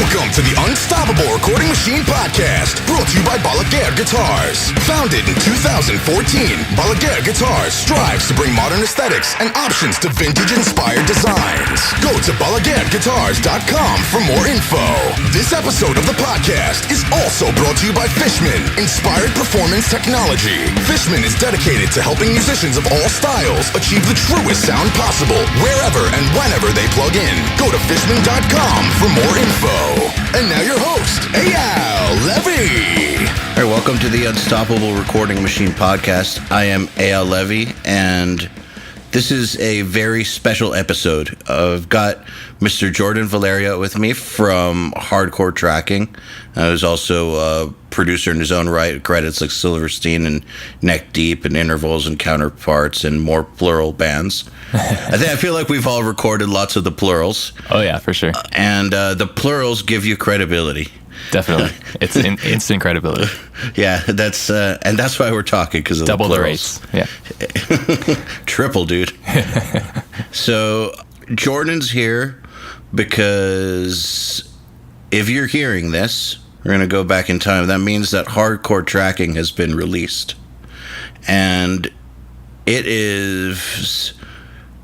Welcome to the Unstoppable Recording Machine Podcast, brought to you by Balaguer Guitars. Founded in 2014, Balaguer Guitars strives to bring modern aesthetics and options to vintage-inspired designs. Go to BalaguerGuitars.com for more info. This episode of the podcast is also brought to you by Fishman, Inspired Performance Technology. Fishman is dedicated to helping musicians of all styles achieve the truest sound possible, wherever and whenever they plug in. Go to Fishman.com for more info. And now your host, EYAL Levy. All right, welcome to the Unstoppable Recording Machine Podcast. I am EYAL Levy, and this is a very special episode. I've got Mr. Jordan Valeriote with me from Hardcore Tracking. Who's also a producer in his own right, credits like Silverstein and Neck Deep and Intervals and Counterparts and more plural bands. I feel like we've all recorded lots of the plurals. Oh yeah, for sure. And the plurals give you credibility. Definitely. It's instant credibility. Yeah, that's why we're talking, because of double the plurals. The rates. Yeah. Triple, dude. So Jordan's here because if you're hearing this, we're going to go back in time. That means that Hardcore Tracking has been released. And it is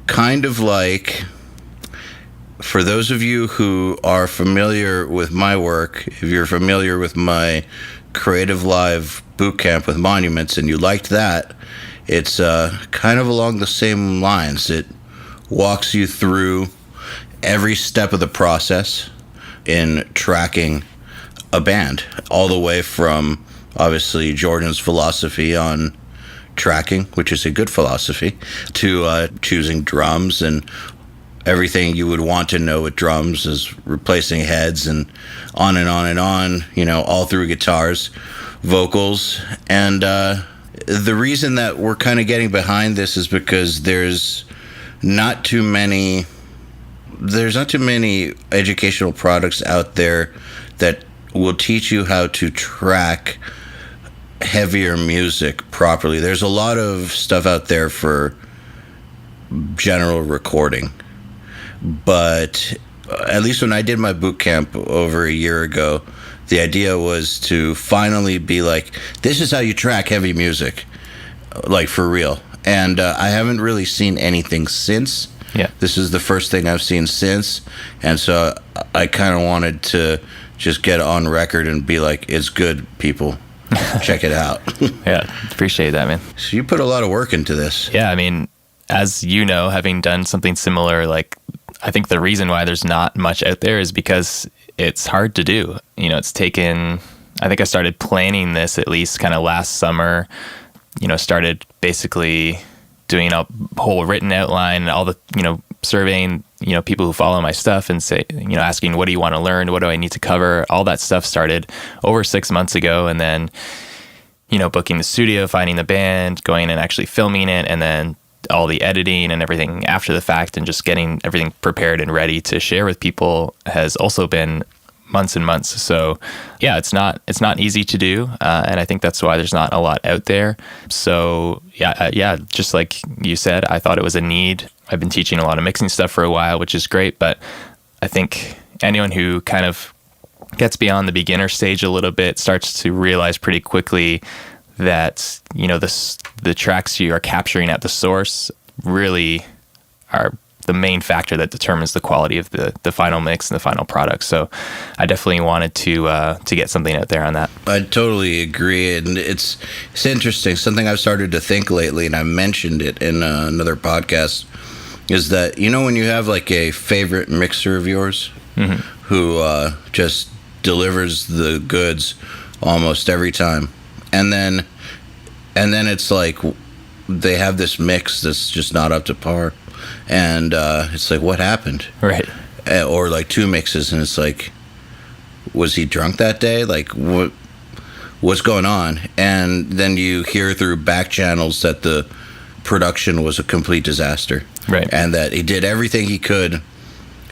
kind of like, for those of you who are familiar with my work, if you're familiar with my Creative Live bootcamp with Monuments and you liked that, it's kind of along the same lines. It walks you through every step of the process in tracking a band, all the way from obviously Jordan's philosophy on tracking, which is a good philosophy, to choosing drums and everything you would want to know with drums, is replacing heads and on and on and on, all through guitars, vocals. And the reason that we're kind of getting behind this is because there's not too many educational products out there that will teach you how to track heavier music properly. There's a lot of stuff out there for general recording, but at least when I did my boot camp over a year ago, the idea was to finally be like, this is how you track heavy music, like for real. And I haven't really seen anything since. Yeah. This is the first thing I've seen since. And so I kind of wanted to just get on record and be like, it's good, people. Check it out. Yeah, appreciate that, man. So you put a lot of work into this. Yeah, I mean, as you know, having done something similar, like, I think the reason why there's not much out there is because it's hard to do. It's taken, I think I started planning this at least kind of last summer, started basically doing a whole written outline, all the, surveying, people who follow my stuff and say, asking, what do you want to learn? What do I need to cover? All that stuff started over 6 months ago. And then, booking the studio, finding the band, going and actually filming it, and then all the editing and everything after the fact, and just getting everything prepared and ready to share with people has also been months and months. So yeah, it's not easy to do. And I think that's why there's not a lot out there. So yeah, just like you said, I thought it was a need. I've been teaching a lot of mixing stuff for a while, which is great. But I think anyone who kind of gets beyond the beginner stage a little bit starts to realize pretty quickly that, the tracks you are capturing at the source really are the main factor that determines the quality of the final mix and the final product. So I definitely wanted to get something out there on that. I totally agree. And it's interesting. Something I've started to think lately, and I mentioned it in another podcast, is that, when you have like a favorite mixer of yours, mm-hmm. who just delivers the goods almost every time, and then it's like they have this mix that's just not up to par. And it's like, what happened? Right. Or like two mixes, and it's like, was he drunk that day? Like, what's going on? And then you hear through back channels that the production was a complete disaster. Right. And that he did everything he could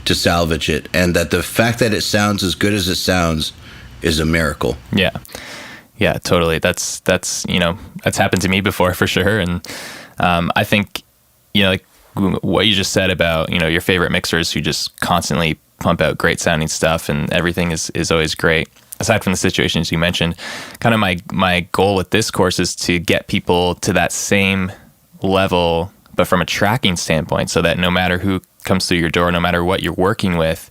to salvage it, and that the fact that it sounds as good as it sounds is a miracle. Yeah. Yeah, totally. That's happened to me before, for sure. And I think, like what you just said about, your favorite mixers who just constantly pump out great sounding stuff, and everything is always great. Aside from the situations you mentioned, kind of my goal with this course is to get people to that same level, but from a tracking standpoint, so that no matter who comes through your door, no matter what you're working with,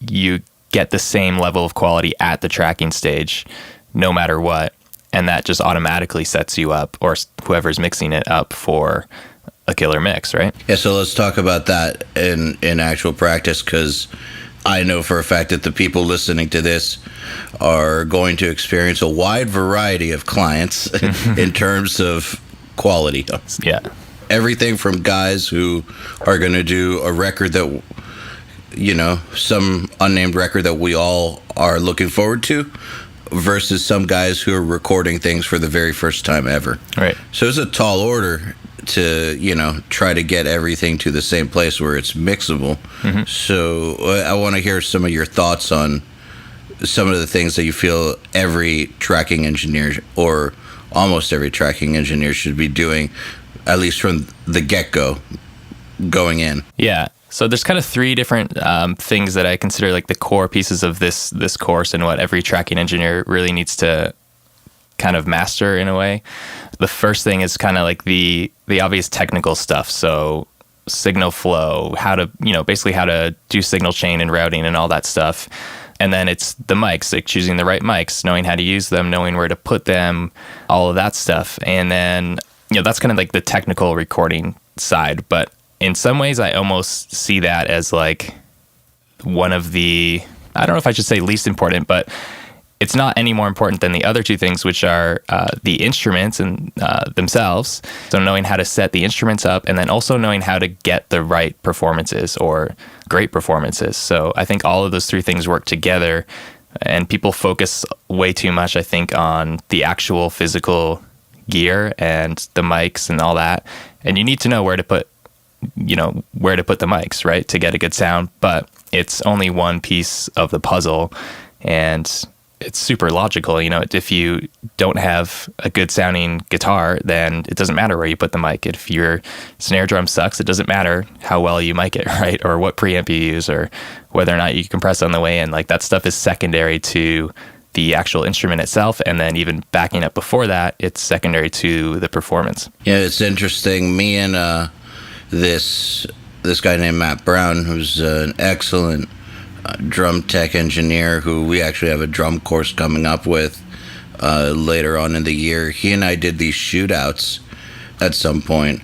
you get the same level of quality at the tracking stage, no matter what. And that just automatically sets you up, or whoever's mixing it up, for a killer mix, right? Yeah, so let's talk about that in actual practice, because I know for a fact that the people listening to this are going to experience a wide variety of clients in terms of quality. Yeah. Everything from guys who are going to do a record that, some unnamed record that we all are looking forward to, versus some guys who are recording things for the very first time ever. Right. So it's a tall order to, try to get everything to the same place where it's mixable. Mm-hmm. So I want to hear some of your thoughts on some of the things that you feel every tracking engineer, or almost every tracking engineer, should be doing, at least from the get-go, going in. Yeah. So there's kind of three different things that I consider like the core pieces of this course, and what every tracking engineer really needs to kind of master in a way. The first thing is kind of like the obvious technical stuff. So signal flow, how to, basically how to do signal chain and routing and all that stuff. And then it's the mics, like choosing the right mics, knowing how to use them, knowing where to put them, all of that stuff. And then, that's kind of like the technical recording side. But in some ways, I almost see that as like one of the, I don't know if I should say least important, but it's not any more important than the other two things, which are the instruments and themselves. So knowing how to set the instruments up, and then also knowing how to get the right performances or great performances. So I think all of those three things work together, and people focus way too much, I think, on the actual physical gear and the mics and all that. And you need to know where to put the mics, right, to get a good sound. But it's only one piece of the puzzle, and it's super logical. If you don't have a good sounding guitar, then it doesn't matter where you put the mic. If your snare drum sucks, it doesn't matter how well you mic it, right? Or what preamp you use, or whether or not you compress on the way in. Like, that stuff is secondary to the actual instrument itself. And then even backing up before that, it's secondary to the performance. Yeah, it's interesting. Me and this guy named Matt Brown, who's an excellent drum tech engineer, who we actually have a drum course coming up with later on in the year. He and I did these shootouts at some point,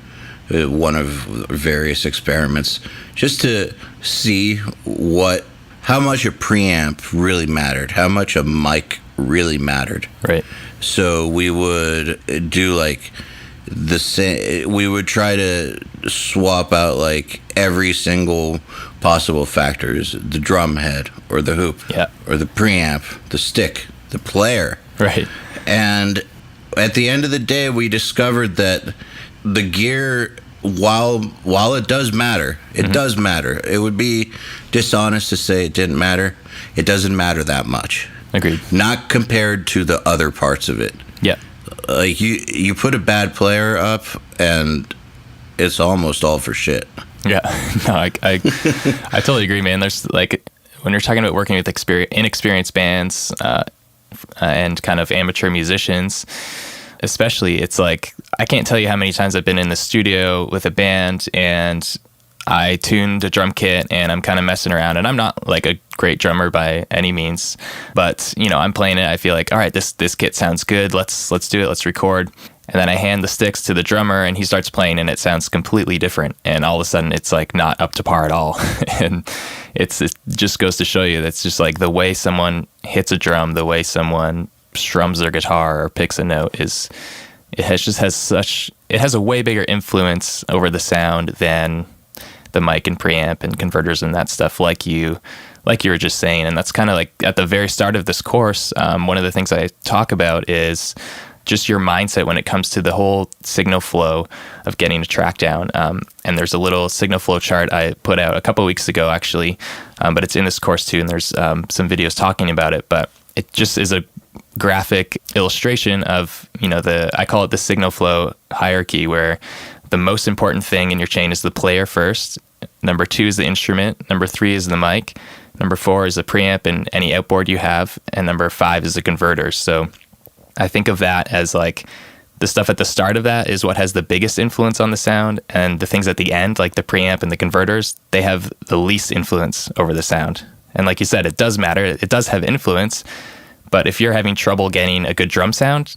one of various experiments, just to see how much a preamp really mattered, how much a mic really mattered. Right. So we would do like the same. We would try to swap out like every single possible factors: the drum head, or the hoop, or the preamp, the stick, the player. Right. And at the end of the day, we discovered that the gear, while it does matter, it does matter. It would be dishonest to say it didn't matter. It doesn't matter that much. Agreed. Not compared to the other parts of it. Yeah. Like you put a bad player up, and it's almost all for shit. Yeah. No, I totally agree, man. There's like, when you're talking about working with inexperienced bands and kind of amateur musicians, especially, it's like, I can't tell you how many times I've been in the studio with a band and I tuned a drum kit and I'm kind of messing around, and I'm not like a great drummer by any means, but I'm playing it. I feel like, all right, this kit sounds good. Let's do it. Let's record. And then I hand the sticks to the drummer and he starts playing and it sounds completely different. And all of a sudden it's like not up to par at all. And it just goes to show you that's just like the way someone hits a drum, the way someone strums their guitar or picks a note it has a way bigger influence over the sound than the mic and preamp and converters and that stuff, like you were just saying. And that's kind of like at the very start of this course, one of the things I talk about is just your mindset when it comes to the whole signal flow of getting a track down. And there's a little signal flow chart I put out a couple of weeks ago, actually, but it's in this course too, and there's some videos talking about it. But it just is a graphic illustration of, I call it the signal flow hierarchy, where the most important thing in your chain is the player first. Number 2 is the instrument. Number 3 is the mic. Number 4 is a preamp and any outboard you have. And number 5 is the converters. So I think of that as like the stuff at the start of that is what has the biggest influence on the sound. And the things at the end, like the preamp and the converters, they have the least influence over the sound. And like you said, it does matter. It does have influence. But if you're having trouble getting a good drum sound,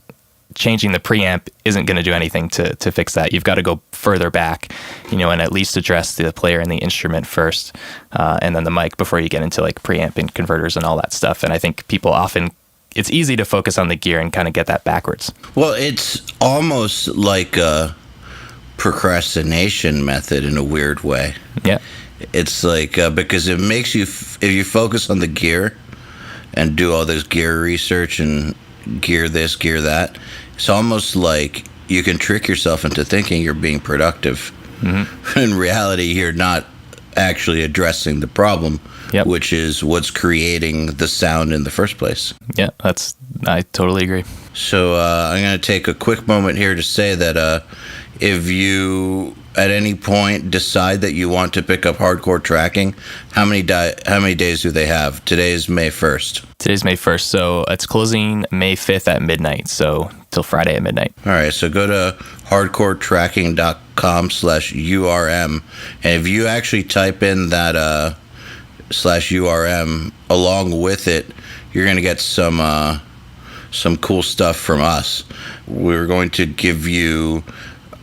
changing the preamp isn't going to do anything to fix that. You've got to go further back, and at least address the player and the instrument first, and then the mic before you get into like preamp and converters and all that stuff. And I think people often, it's easy to focus on the gear and kind of get that backwards. Well, it's almost like a procrastination method in a weird way. Yeah. It's like, because it makes you, if you focus on the gear and do all this gear research and gear this, gear that, it's almost like you can trick yourself into thinking you're being productive. Mm-hmm. In reality, you're not actually addressing the problem, which is what's creating the sound in the first place. Yeah, I totally agree. So I'm going to take a quick moment here to say that if you at any point decide that you want to pick up hardcore tracking, how many days do they have? Today is May 1st. Today's May 1st, so it's closing May 5th at midnight, so till Friday at midnight. All right, so go to hardcoretracking.com/URM, and if you actually type in that /URM along with it, you're going to get some cool stuff from us. We're going to give you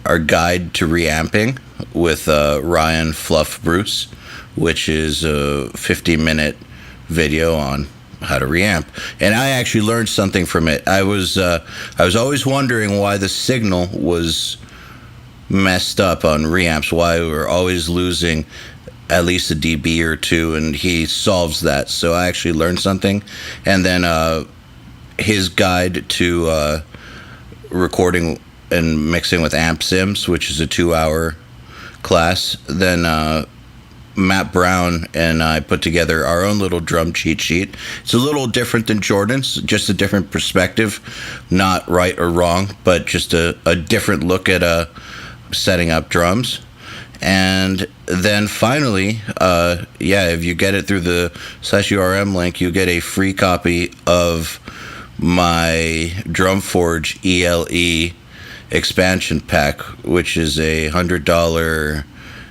our guide to reamping with Ryan Fluff Bruce, which is a 50-minute video on how to reamp. And I actually learned something from it. I was always wondering why the signal was messed up on reamps, why we were always losing at least a dB or two, and he solves that. So I actually learned something. And then his guide to recording and mixing with amp sims, which is a 2-hour class. Then Matt Brown and I put together our own little drum cheat sheet. It's a little different than Jordan's, just a different perspective, not right or wrong, but just a different look at setting up drums. And then finally, if you get it through the /URM link, you get a free copy of my Drumforge ELE expansion pack, which is a $100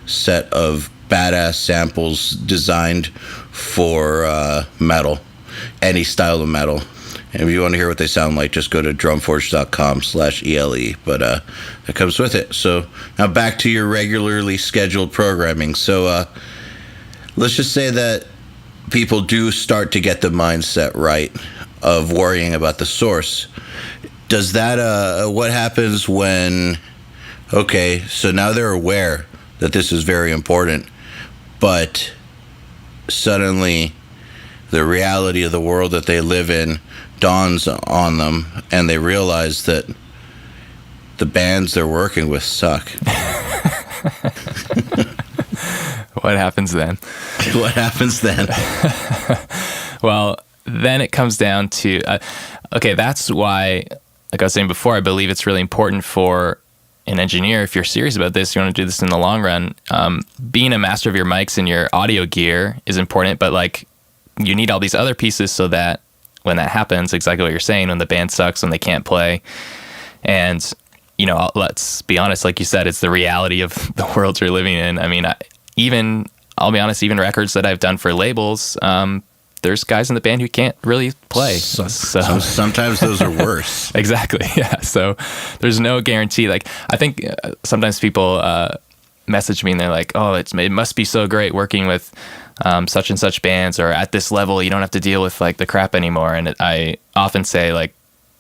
set of badass samples designed for metal, any style of metal. And if you want to hear what they sound like, just go to drumforge.com/ELE. But it comes with it. So now back to your regularly scheduled programming. So let's just say that people do start to get the mindset right of worrying about the source. Does that, what happens when, okay, so now they're aware that this is very important, but suddenly the reality of the world that they live in dawns on them, and they realize that the bands they're working with suck. What happens then? What happens then? Well, then it comes down to, that's why, like I was saying before, I believe it's really important for an engineer, if you're serious about this, you want to do this in the long run, being a master of your mics and your audio gear is important, but like you need all these other pieces so that when that happens, exactly what you're saying, when the band sucks, when they can't play, and let's be honest, like you said, it's the reality of the world you're living in. I mean, I'll be honest, even records that I've done for labels, there's guys in the band who can't really play. So sometimes those are worse. Exactly. Yeah. So there's no guarantee. Like, I think sometimes people message me and they're like, oh, it must be so great working with such and such bands, or at this level, you don't have to deal with like the crap anymore. And I often say, like,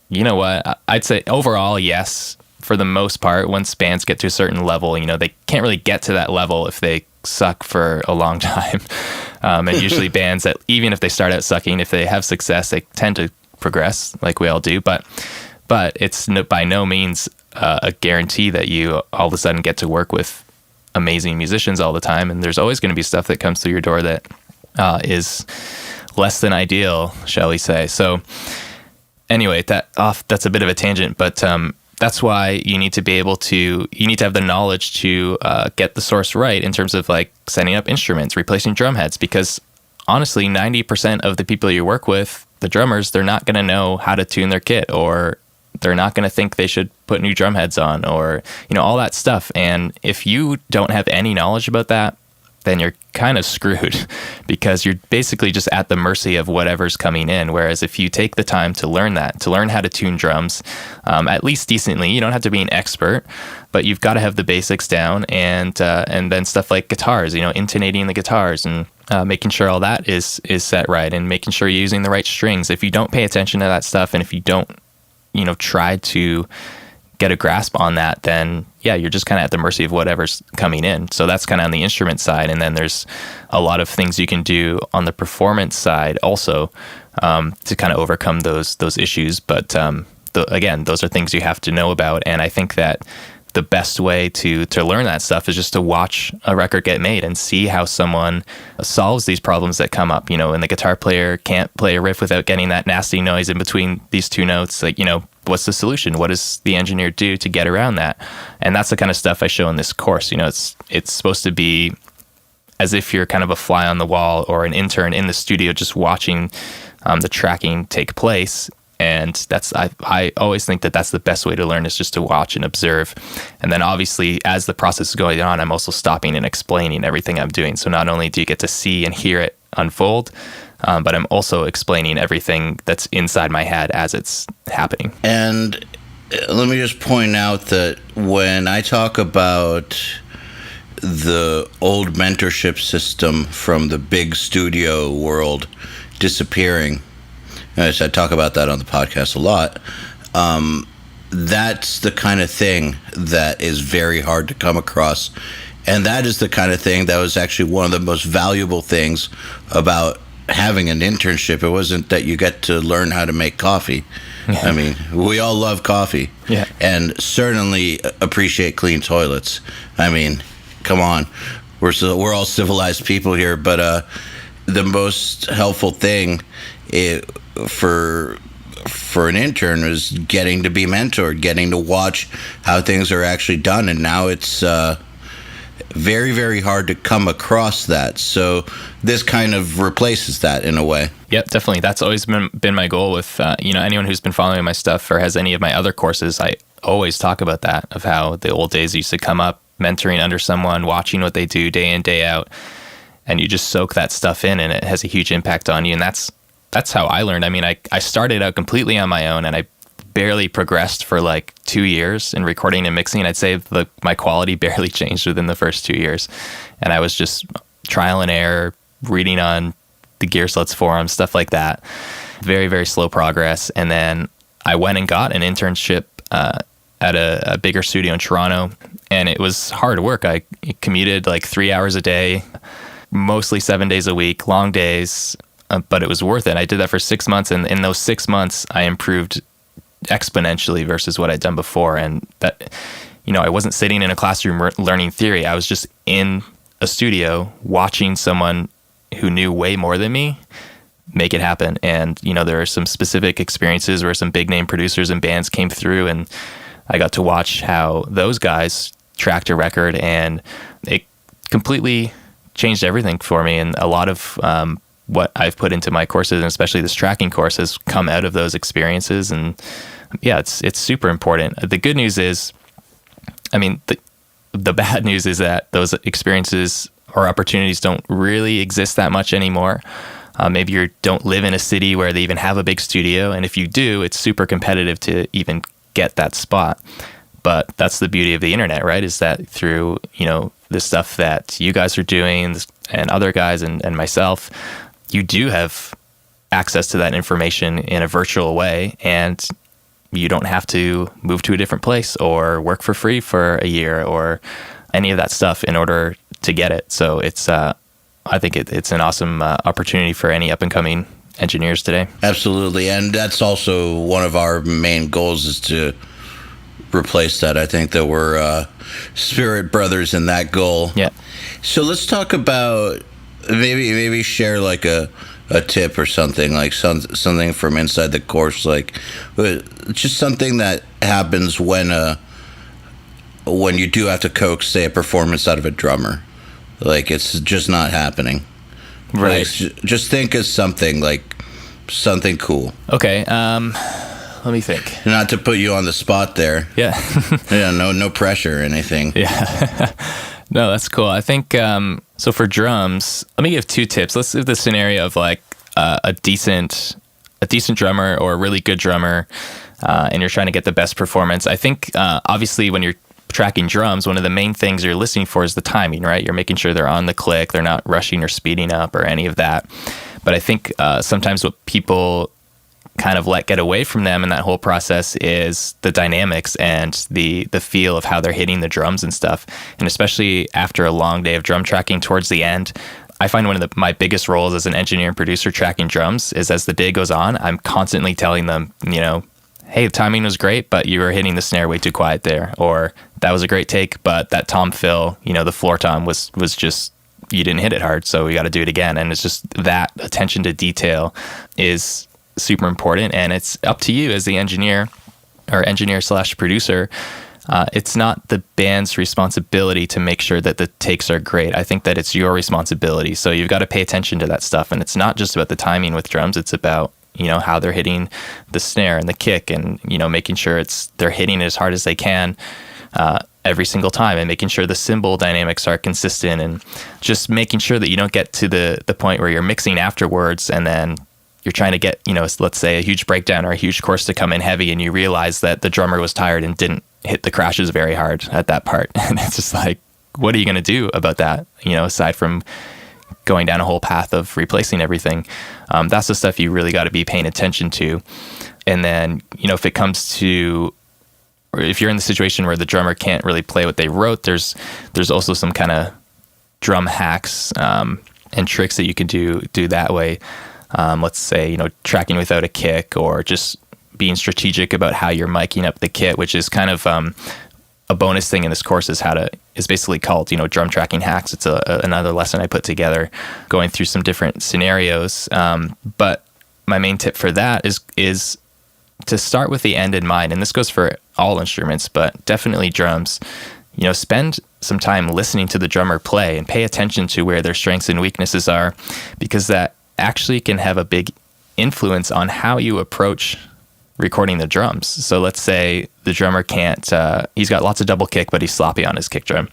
you know what? I'd say overall, yes, for the most part, once bands get to a certain level, they can't really get to that level if they suck for a long time. And usually bands that, even if they start out sucking, if they have success, they tend to progress like we all do. But it's by no means a guarantee that you all of a sudden get to work with amazing musicians all the time. And there's always going to be stuff that comes through your door that is less than ideal, shall we say. So anyway, that's a bit of a tangent, but that's why you need to have the knowledge to get the source right in terms of like setting up instruments, replacing drum heads, because honestly, 90% of the people you work with, the drummers, they're not going to know how to tune their kit, or they're not going to think they should put new drum heads on, or, all that stuff. And if you don't have any knowledge about that, then you're kind of screwed because you're basically just at the mercy of whatever's coming in. Whereas if you take the time to learn that, to learn how to tune drums, at least decently, you don't have to be an expert, but you've got to have the basics down, and then stuff like guitars, intonating the guitars and making sure all that is set right, and making sure you're using the right strings. If you don't pay attention to that stuff, and if you don't, try to get a grasp on that, then you're just kind of at the mercy of whatever's coming in. So that's kind of on the instrument side. And then there's a lot of things you can do on the performance side also, to kind of overcome those issues. But again, those are things you have to know about. And I think that the best way to learn that stuff is just to watch a record get made and see how someone solves these problems that come up, and the guitar player can't play a riff without getting that nasty noise in between these two notes. Like, what's the solution? What does the engineer do to get around that? And that's the kind of stuff I show in this course. It's supposed to be as if you're kind of a fly on the wall or an intern in the studio, just watching the tracking take place. And that's, I always think that that's the best way to learn, is just to watch and observe. And then obviously, as the process is going on, I'm also stopping and explaining everything I'm doing. So not only do you get to see and hear it unfold, but I'm also explaining everything that's inside my head as it's happening. And let me just point out that when I talk about the old mentorship system from the big studio world disappearing, I talk about that on the podcast a lot. That's the kind of thing that is very hard to come across. And that is the kind of thing that was actually one of the most valuable things about having an internship. It wasn't that you get to learn how to make coffee. Yeah. I mean, we all love coffee. Yeah. And certainly appreciate clean toilets. I mean, come on. We're all civilized people here, but the most helpful thing for an intern is getting to be mentored, getting to watch how things are actually done. And now it's very, very hard to come across that. So this kind of replaces that in a way. Yep, definitely. That's always been my goal with anyone who's been following my stuff or has any of my other courses. I always talk about that, of how the old days used to come up, mentoring under someone, watching what they do day in, day out, and you just soak that stuff in, and it has a huge impact on you. And that's how I learned. I mean, I started out completely on my own, and I barely progressed for like 2 years in recording and mixing. I'd say my quality barely changed within the first 2 years. And I was just trial and error, reading on the Gearsluts forum, stuff like that. Very, very slow progress. And then I went and got an internship at a bigger studio in Toronto, and it was hard work. I commuted like 3 hours a day, mostly 7 days a week, long days, but it was worth it. I did that for 6 months, and in those 6 months, I improved exponentially versus what I'd done before. And that, I wasn't sitting in a classroom learning theory. I was just in a studio watching someone who knew way more than me make it happen. And, there are some specific experiences where some big name producers and bands came through, and I got to watch how those guys tracked a record, and it completely changed everything for me. And a lot of what I've put into my courses, and especially this tracking course, has come out of those experiences. And yeah, it's super important. The good news is, I mean, the bad news is that those experiences or opportunities don't really exist that much anymore. Maybe you don't live in a city where they even have a big studio, and if you do, it's super competitive to even get that spot. But that's the beauty of the internet, right? Is that through, the stuff that you guys are doing and other guys and myself, you do have access to that information in a virtual way, and you don't have to move to a different place or work for free for a year or any of that stuff in order to get it. So it's, I think it's an awesome opportunity for any up and coming engineers today. Absolutely. And that's also one of our main goals, is to replace that. I think that we're spirit brothers in that goal. Yeah. So let's talk about maybe share like a tip or something, like something from inside the course, like just something that happens when you do have to coax, say, a performance out of a drummer. Like, it's just not happening. Right. Just think of something cool. Okay. Let me think. Not to put you on the spot there. Yeah. Yeah. No pressure or anything. Yeah. No, that's cool. I think, so for drums, let me give 2 tips. Let's give the scenario of like a decent drummer or a really good drummer, and you're trying to get the best performance. I think, obviously when you're tracking drums, one of the main things you're listening for is the timing, right? You're making sure they're on the click, they're not rushing or speeding up or any of that. But I think sometimes what people kind of let get away from them in that whole process is the dynamics and the feel of how they're hitting the drums and stuff. And especially after a long day of drum tracking towards the end, I find one of my biggest roles as an engineer and producer tracking drums is as the day goes on, I'm constantly telling them, hey, the timing was great, but you were hitting the snare way too quiet there. Or that was a great take, but that tom fill, the floor tom was just, you didn't hit it hard, so we got to do it again. And it's just that attention to detail is super important, and it's up to you as the engineer or engineer/producer. It's not the band's responsibility to make sure that the takes are great. I think that it's your responsibility. So you've got to pay attention to that stuff. And it's not just about the timing with drums. It's about, how they're hitting the snare and the kick and, making sure they're hitting it as hard as they can every single time, and making sure the cymbal dynamics are consistent, and just making sure that you don't get to the point where you're mixing afterwards and then you're trying to get, let's say a huge breakdown or a huge chorus to come in heavy, and you realize that the drummer was tired and didn't hit the crashes very hard at that part. And it's just like, what are you going to do about that? Aside from going down a whole path of replacing everything. That's the stuff you really got to be paying attention to. And then, if it comes to, or if you're in the situation where the drummer can't really play what they wrote, there's also some kind of drum hacks and tricks that you can do that way. Let's say, tracking without a kick, or just being strategic about how you're miking up the kit, which is kind of a bonus thing in this course is basically called, drum tracking hacks. It's another lesson I put together going through some different scenarios. But my main tip for that is to start with the end in mind. And this goes for all instruments, but definitely drums. Spend some time listening to the drummer play and pay attention to where their strengths and weaknesses are, because that actually can have a big influence on how you approach recording the drums. So let's say the drummer can't, he's got lots of double kick, but he's sloppy on his kick drum.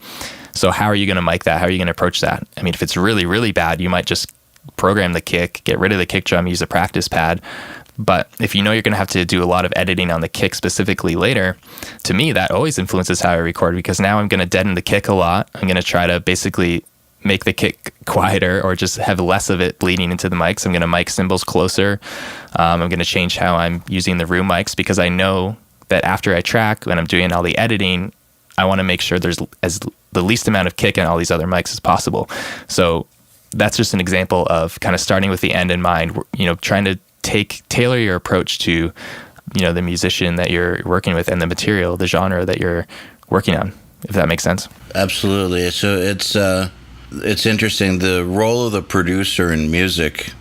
So how are you going to mic that? How are you going to approach that? I mean, if it's really, really bad, you might just program the kick, get rid of the kick drum, use a practice pad. But if you're going to have to do a lot of editing on the kick specifically later, to me, that always influences how I record, because now I'm going to deaden the kick a lot. I'm going to try to basically make the kick quieter, or just have less of it bleeding into the mics. I'm going to mic cymbals closer. I'm going to change how I'm using the room mics, because I know that after I track, when I'm doing all the editing, I want to make sure there's the least amount of kick in all these other mics as possible. So that's just an example of kind of starting with the end in mind, trying to tailor your approach to, the musician that you're working with and the material, the genre that you're working on, if that makes sense. Absolutely. So it's interesting. The role of the producer in music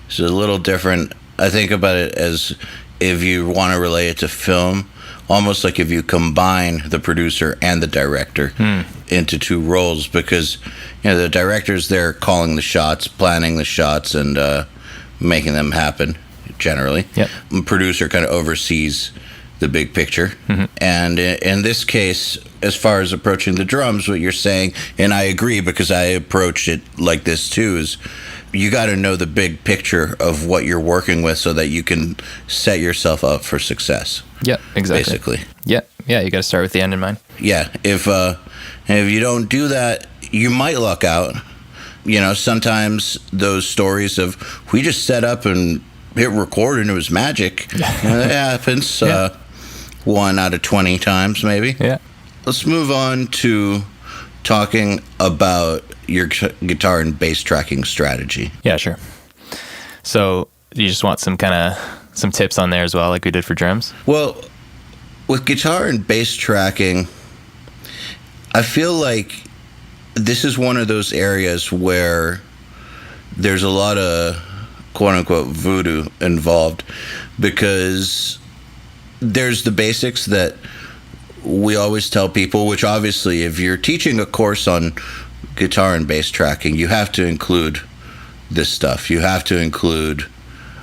is a little different. I think about it as, if you want to relate it to film, almost like if you combine the producer and the director into two roles, because the director's there calling the shots, planning the shots, and making them happen generally. Yep. The producer kind of oversees the big picture. Mm-hmm. And in this case, as far as approaching the drums, what you're saying, and I agree, because I approach it like this too, is you got to know the big picture of what you're working with so that you can set yourself up for success. Yeah, exactly. Basically. Yeah, you got to start with the end in mind. Yeah, if you don't do that, you might luck out. Sometimes those stories of, we just set up and hit record and it was magic. That happens. Yeah. 1 out of 20 times, maybe. Yeah. Let's move on to talking about your guitar and bass tracking strategy. Yeah, sure. So you just want some tips on there as well, like we did for drums? Well, with guitar and bass tracking, I feel like this is one of those areas where there's a lot of quote-unquote voodoo involved, because there's the basics that we always tell people, which obviously, if you're teaching a course on guitar and bass tracking, you have to include this stuff. You have to include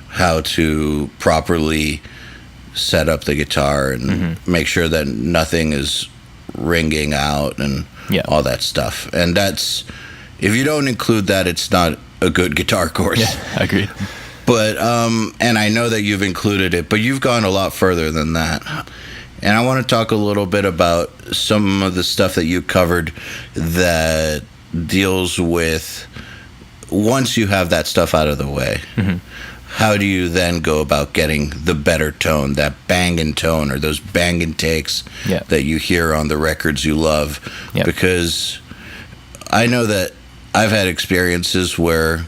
how to properly set up the guitar and make sure that nothing is ringing out and all that stuff. And that's, if you don't include that, it's not a good guitar course. Yeah, agreed. But, and I know that you've included it, but you've gone a lot further than that. And I want to talk a little bit about some of the stuff that you covered that deals with, once you have that stuff out of the way, how do you then go about getting the better tone, that banging tone, or those banging takes that you hear on the records you love? Because I know that I've had experiences where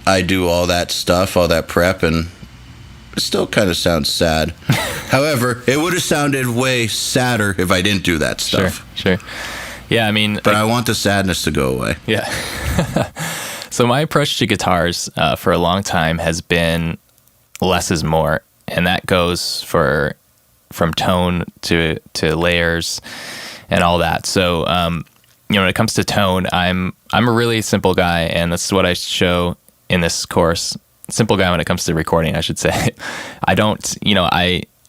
I do all that stuff, all that prep, and it still kind of sounds sad. However, it would have sounded way sadder if I didn't do that stuff. Sure. Yeah, I mean... But I want the sadness to go away. Yeah. So my approach to guitars for a long time has been less is more. And that goes from tone to layers and all that. So, when it comes to tone, I'm a really simple guy, and that's what I show in this course. Simple guy when it comes to recording, I should say. I don't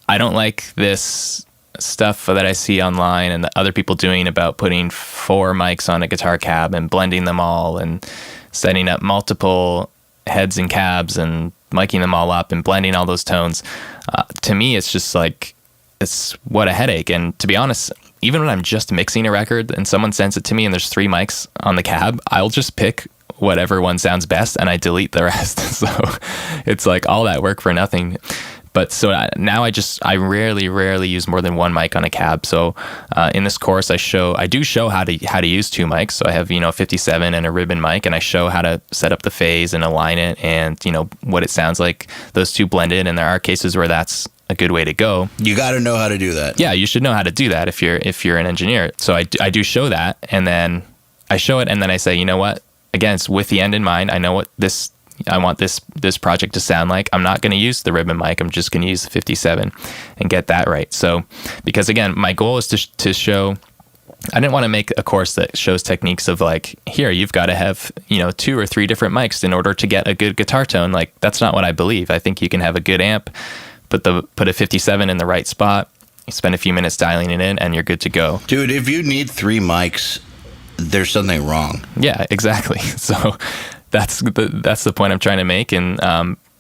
like this stuff that I see online and the other people doing about putting 4 mics on a guitar cab and blending them all and setting up multiple heads and cabs and miking them all up and blending all those tones. To me, it's just like, it's what a headache. And to be honest, even when I'm just mixing a record and someone sends it to me and there's 3 mics on the cab, I'll just pick whatever one sounds best and I delete the rest. So it's like all that work for nothing. But so now I rarely use more than 1 mic on a cab. So in this course, I do show how to use 2 mics. So I have 57 and a ribbon mic, and I show how to set up the phase and align it, and what it sounds like those two blended. And there are cases where that's a good way to go. You got to know how to do that. Yeah, you should know how to do that if you're an engineer. So I do show that, and then I show it, and then I say, you know what? Again, it's with the end in mind. I know what I want this project to sound like. I'm not going to use the ribbon mic. I'm just going to use the 57 and get that right. So, because again, my goal is to show. I didn't want to make a course that shows techniques of like, here, you've got to have 2 or 3 different mics in order to get a good guitar tone. Like, that's not what I believe. I think you can have a good amp, put a 57 in the right spot, you spend a few minutes dialing it in, and you're good to go. Dude, if you need 3 mics, there's something wrong. Yeah, exactly. So that's the point I'm trying to make. And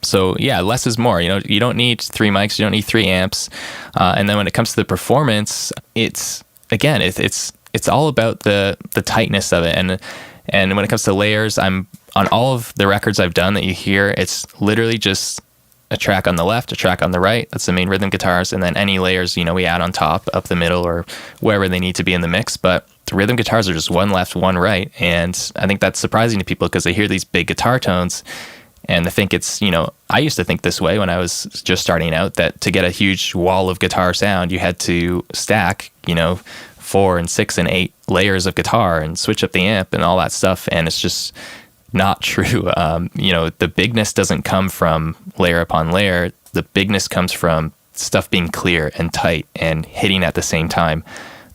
so yeah, less is more. You don't need 3 mics, you don't need 3 amps. And then when it comes to the performance, it's all about the tightness of it. And when it comes to layers, I'm on all of the records I've done that you hear, it's literally just a track on the left, a track on the right. That's the main rhythm guitars. And then any layers, we add on top, up the middle, or wherever they need to be in the mix. But the rhythm guitars are just one left, one right. And I think that's surprising to people because they hear these big guitar tones and they think it's, I used to think this way when I was just starting out, that to get a huge wall of guitar sound, you had to stack, 4 and 6 and 8 layers of guitar and switch up the amp and all that stuff. And it's just not true. The bigness doesn't come from layer upon layer. The bigness comes from stuff being clear and tight and hitting at the same time.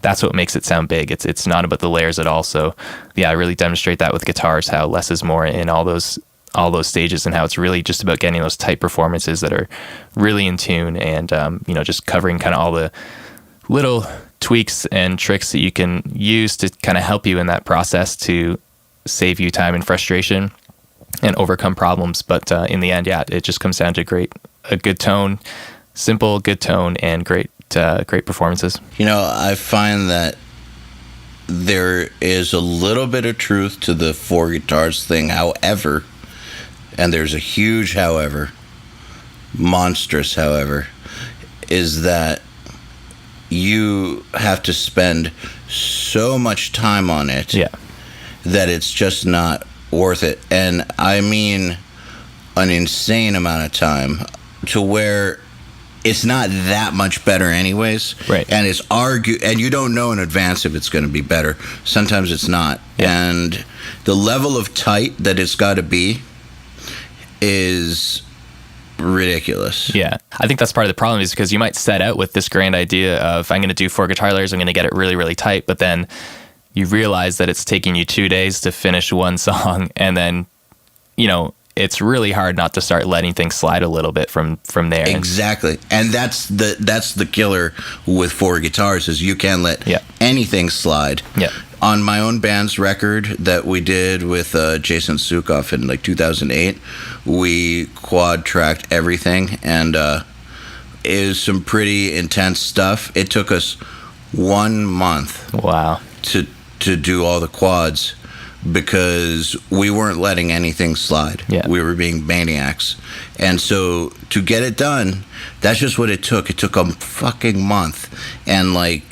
That's what makes it sound big. It's not about the layers at all. So yeah, I really demonstrate that with guitars, how less is more in all those stages, and how it's really just about getting those tight performances that are really in tune, and just covering kind of all the little tweaks and tricks that you can use to kind of help you in that process to save you time and frustration and overcome problems. But in the end, yeah, it just comes down to a good tone, simple, good tone, and great performances. I find that there is a little bit of truth to the 4 guitars thing. However, and there's a huge however, monstrous however, is that you have to spend so much time on it that it's just not worth it. And I mean an insane amount of time, to where it's not that much better anyways. Right. And it's and you don't know in advance if it's going to be better. Sometimes it's not. Yeah. And the level of tight that it's got to be is ridiculous. Yeah. I think that's part of the problem, is because you might set out with this grand idea of, I'm going to do 4 guitar layers, I'm going to get it really, really tight, but then you realize that it's taking you 2 days to finish one song, and then it's really hard not to start letting things slide a little bit from there. Exactly. And that's the killer with 4 guitars, is you can't let anything slide. Yeah. On my own band's record that we did with Jason Sukoff in like 2008, we quad tracked everything, and it was some pretty intense stuff. It took us 1 month Wow. to do all the quads, because we weren't letting anything slide. Yeah. We were being maniacs. And so to get it done, that's just what it took. It took a fucking month. And like,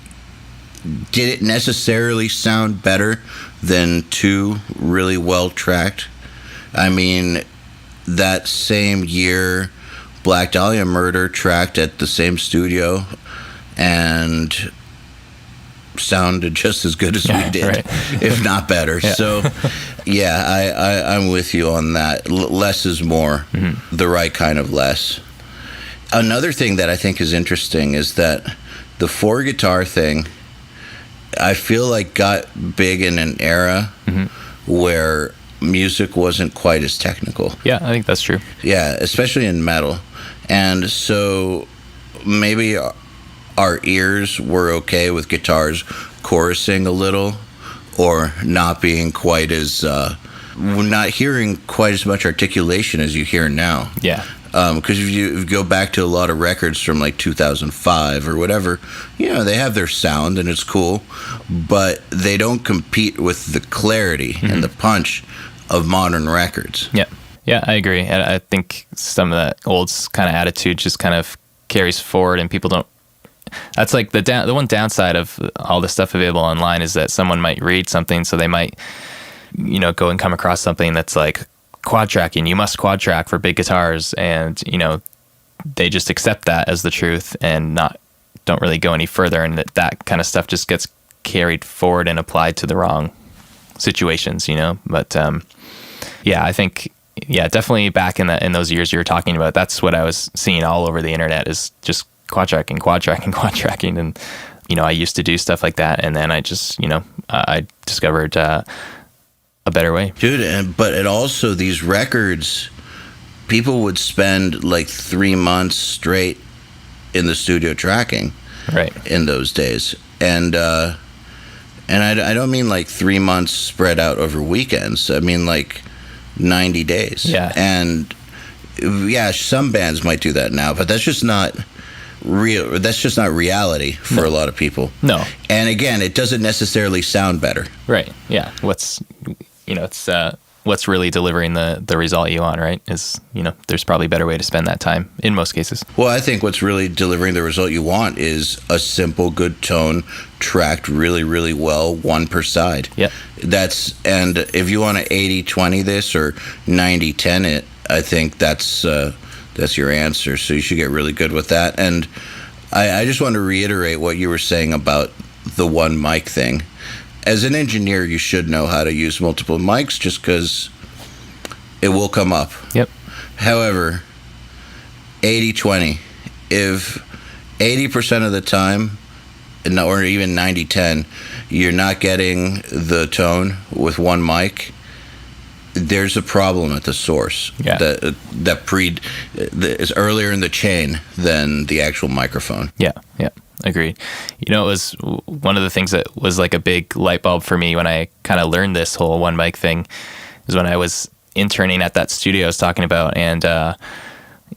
did it necessarily sound better than 2 really well tracked? I mean, that same year, Black Dahlia Murder tracked at the same studio and sounded just as good as we did, right. if not better. Yeah. So, yeah, I'm with you on that. Less is more, the right kind of less. Another thing that I think is interesting is that the 4 guitar thing, I feel like got big in an era where music wasn't quite as technical. Yeah, I think that's true. Yeah, especially in metal. And so maybe our ears were okay with guitars chorusing a little, or not being quite as not hearing quite as much articulation as you hear now. Yeah. Because if you go back to a lot of records from like 2005 or whatever, they have their sound and it's cool, but they don't compete with the clarity and the punch of modern records. Yeah. Yeah, I agree. And I think some of that old kind of attitude just kind of carries forward, and people don't. That's like the one downside of all the stuff available online is that someone might read something, so they might, go and come across something that's like quad tracking. You must quad track for big guitars, and they just accept that as the truth and don't really go any further, and that kind of stuff just gets carried forward and applied to the wrong situations. But I think. Yeah, definitely back in those years you were talking about, that's what I was seeing all over the internet, is just quad tracking. And, I used to do stuff like that. And then I just, I discovered a better way. Dude, but it also, these records, people would spend like 3 months straight in the studio tracking. Right. In those days. And I don't mean like 3 months spread out over weekends. I mean like 90 days. Yeah. And some bands might do that now, but that's just not real. That's just not reality for a lot of people. No. And again, it doesn't necessarily sound better. Right. Yeah. What's really delivering the result you want, right? Is, there's probably a better way to spend that time in most cases. Well, I think what's really delivering the result you want is a simple, good tone tracked really, really well, 1 per side. Yeah. And if you want to 80-20 this or 90-10 it, I think that's your answer. So you should get really good with that. And I just want to reiterate what you were saying about the one mic thing. As an engineer, you should know how to use multiple mics, just because it will come up. Yep. However, 80-20, if 80% of the time, or even 90-10, you're not getting the tone with one mic, there's a problem at the source. Yeah. That is earlier in the chain than the actual microphone. Yeah. Agreed. It was one of the things that was like a big light bulb for me when I kind of learned this whole one mic thing, is when I was interning at that studio I was talking about. And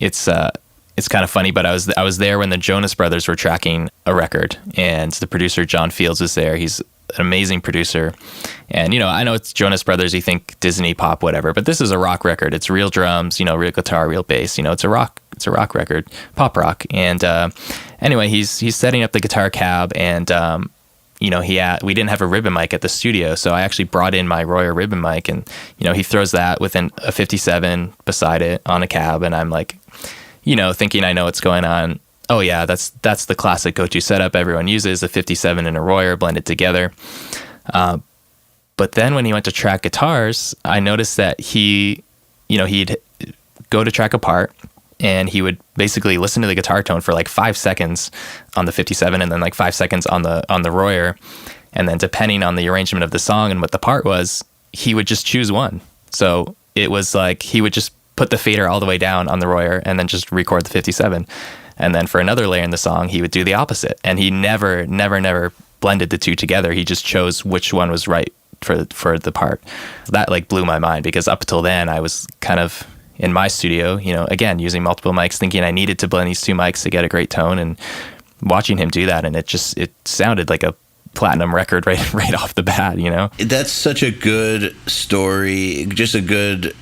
it's kind of funny, but I was there when the Jonas Brothers were tracking a record, and the producer John Fields was there. He's an amazing producer. And, I know it's Jonas Brothers, you think Disney pop, whatever, but this is a rock record. It's real drums, real guitar, real bass, it's a rock record, pop rock. And, anyway, he's setting up the guitar cab, and, we didn't have a ribbon mic at the studio. So I actually brought in my Royer ribbon mic, and, he throws that with a 57 beside it on a cab. And I'm like, thinking I know what's going on. Oh yeah, that's the classic go-to setup everyone uses, a 57 and a Royer blended together. But then when he went to track guitars, I noticed that he'd go to track a part, and he would basically listen to the guitar tone for like 5 seconds on the 57, and then like 5 seconds on the Royer. And then depending on the arrangement of the song and what the part was, he would just choose one. So it was like he would just put the fader all the way down on the Royer and then just record the 57. And then for another layer in the song, he would do the opposite. And he never blended the two together. He just chose which one was right for the part. That like blew my mind, because up until then I was kind of in my studio, you know, again, using multiple mics, thinking I needed to blend these two mics to get a great tone, and watching him do that, and it sounded like a platinum record right off the bat, you know? That's such a good story, just a good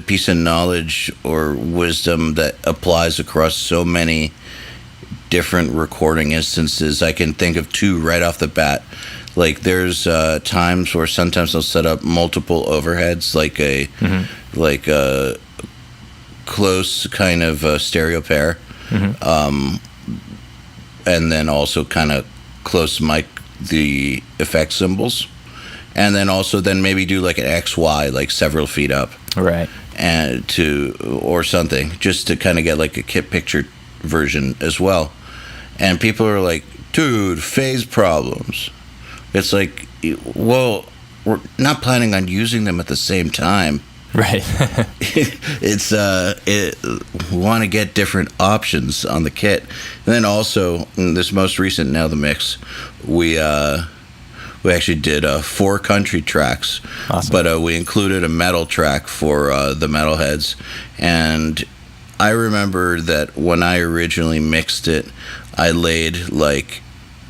piece of knowledge or wisdom that applies across so many different recording instances. I can think of two right off the bat. Like there's times where sometimes I'll set up multiple overheads, like a close kind of stereo pair, and then also kind of close mic the effect symbols, and then also maybe do like an XY, like several feet up, right, and or something, just to kind of get like a kit picture version as well. And people are like, dude, phase problems. It's like, well, we're not planning on using them at the same time. Right. We want to get different options on the kit. And then also, in this most recent Now the Mix, we actually did 4 country tracks. Awesome. But we included a metal track for the metalheads. And I remember that when I originally mixed it, I laid like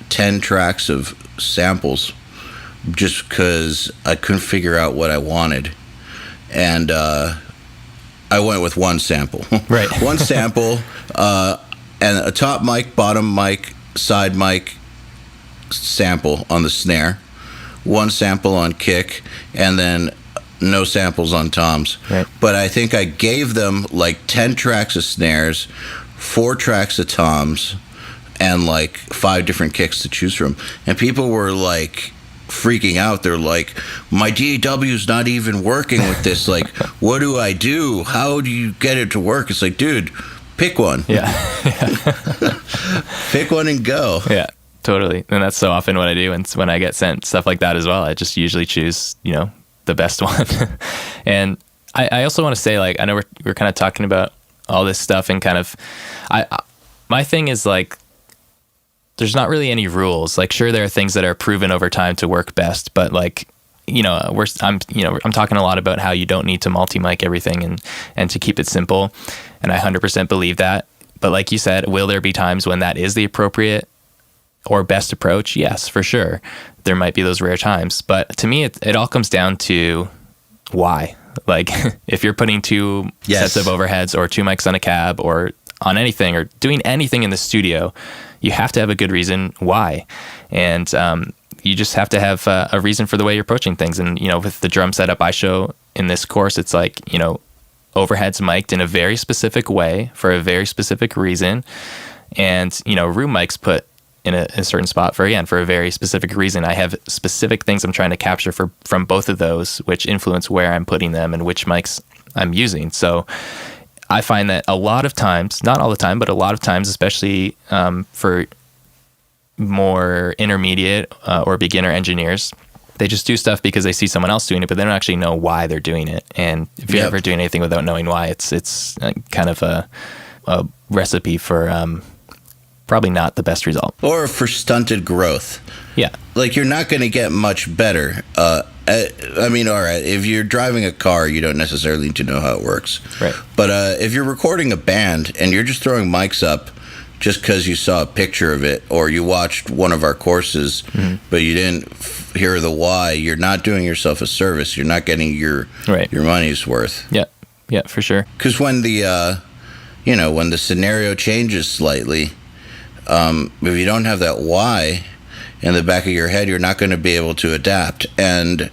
10 tracks of samples just because I couldn't figure out what I wanted. And I went with one sample. Right. One sample, and a top mic, bottom mic, side mic sample on the snare, one sample on kick, and then no samples on toms. Right. But I think I gave them like 10 tracks of snares, 4 tracks of toms, and like 5 different kicks to choose from. And people were like freaking out. They're like, my DAW's not even working with this. Like, what do I do? How do you get it to work? It's like, dude, pick one. Yeah. Pick one and go. Yeah, totally. And that's so often what I do. And when I get sent stuff like that as well, I just usually choose, you know, the best one. And I also want to say, like, I know we're kind of talking about all this stuff, and kind of, my thing is like, there's not really any rules. Like, sure, there are things that are proven over time to work best, but like, you know, I'm talking a lot about how you don't need to multi-mic everything and to keep it simple. And I 100% believe that. But like you said, will there be times when that is the appropriate or best approach? Yes, for sure. There might be those rare times. But to me, it all comes down to why. Like, if you're putting 2 sets of overheads or 2 mics on a cab or on anything, or doing anything in the studio, you have to have a good reason why. And you just have to have a reason for the way you're approaching things. And, you know, with the drum setup I show in this course, it's like, you know, overheads mic'd in a very specific way for a very specific reason. And, you know, room mics put in a certain spot for a very specific reason. I have specific things I'm trying to capture from both of those, which influence where I'm putting them and which mics I'm using. So I find that a lot of times, not all the time, but a lot of times, especially for more intermediate or beginner engineers, they just do stuff because they see someone else doing it, but they don't actually know why they're doing it. And if you're ever doing anything without knowing why, it's kind of a recipe for probably not the best result. Or for stunted growth. Yeah. Like, you're not going to get much better. I mean, all right, if you're driving a car, you don't necessarily need to know how it works. Right. But if you're recording a band and you're just throwing mics up just because you saw a picture of it, or you watched one of our courses, but you didn't hear the why, you're not doing yourself a service. You're not getting your money's worth. Yeah. Yeah, for sure. Because when the when the scenario changes slightly, if you don't have that why in the back of your head, you're not going to be able to adapt. And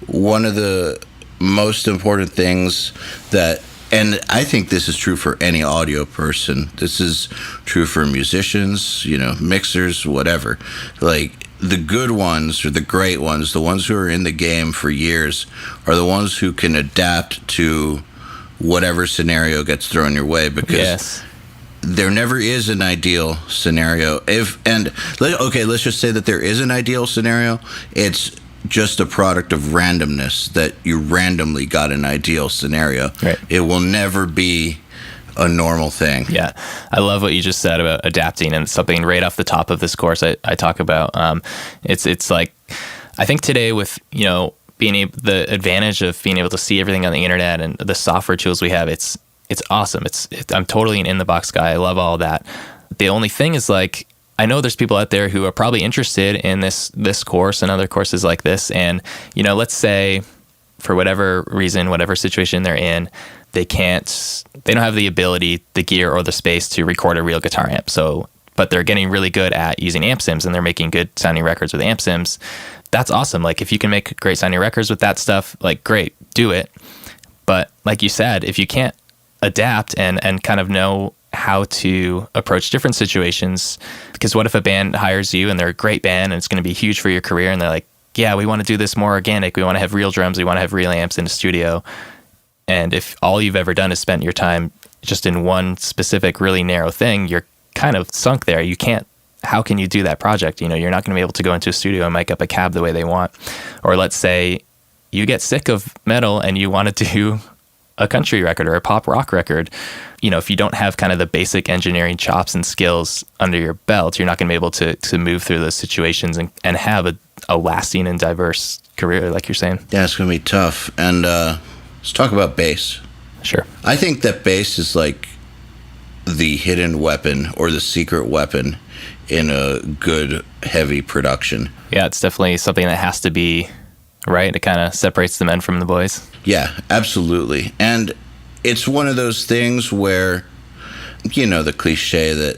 one of the most important things that, and I think this is true for any audio person, this is true for musicians, you know, mixers, whatever. Like, the good ones, or the great ones, the ones who are in the game for years, are the ones who can adapt to whatever scenario gets thrown your way, because there never is an ideal scenario. Let's just say that there is an ideal scenario. It's just a product of randomness, that you randomly got an ideal scenario. Right. It will never be a normal thing. Yeah. I love what you just said about adapting, and something right off the top of this course I talk about. It's like, I think today with, the advantage of being able to see everything on the internet and the software tools we have, it's awesome. I'm totally an in-the-box guy. I love all that. The only thing is, like, I know there's people out there who are probably interested in this course and other courses like this. And, let's say for whatever reason, whatever situation they're in, they don't have the ability, the gear, or the space to record a real guitar amp. But they're getting really good at using amp sims, and they're making good sounding records with amp sims. That's awesome. Like, if you can make great sounding records with that stuff, like, great, do it. But like you said, if you can't adapt and kind of know how to approach different situations, because what if a band hires you and they're a great band and it's going to be huge for your career, and they're like, yeah, we want to do this more organic. We want to have real drums. We want to have real amps in the studio. And if all you've ever done is spent your time just in one specific, really narrow thing, you're kind of sunk there. How can you do that project? You're not going to be able to go into a studio and mic up a cab the way they want. Or let's say you get sick of metal and you want to do a country record or a pop rock record. If you don't have kind of the basic engineering chops and skills under your belt, you're not going to be able to move through those situations and have a lasting and diverse career, like you're saying. Yeah, it's going to be tough. And let's talk about bass. Sure. I think that bass is like the hidden weapon or the secret weapon in a good, heavy production. Yeah, it's definitely something that has to be right. It kind of separates the men from the boys. Yeah, absolutely. And it's one of those things where, the cliche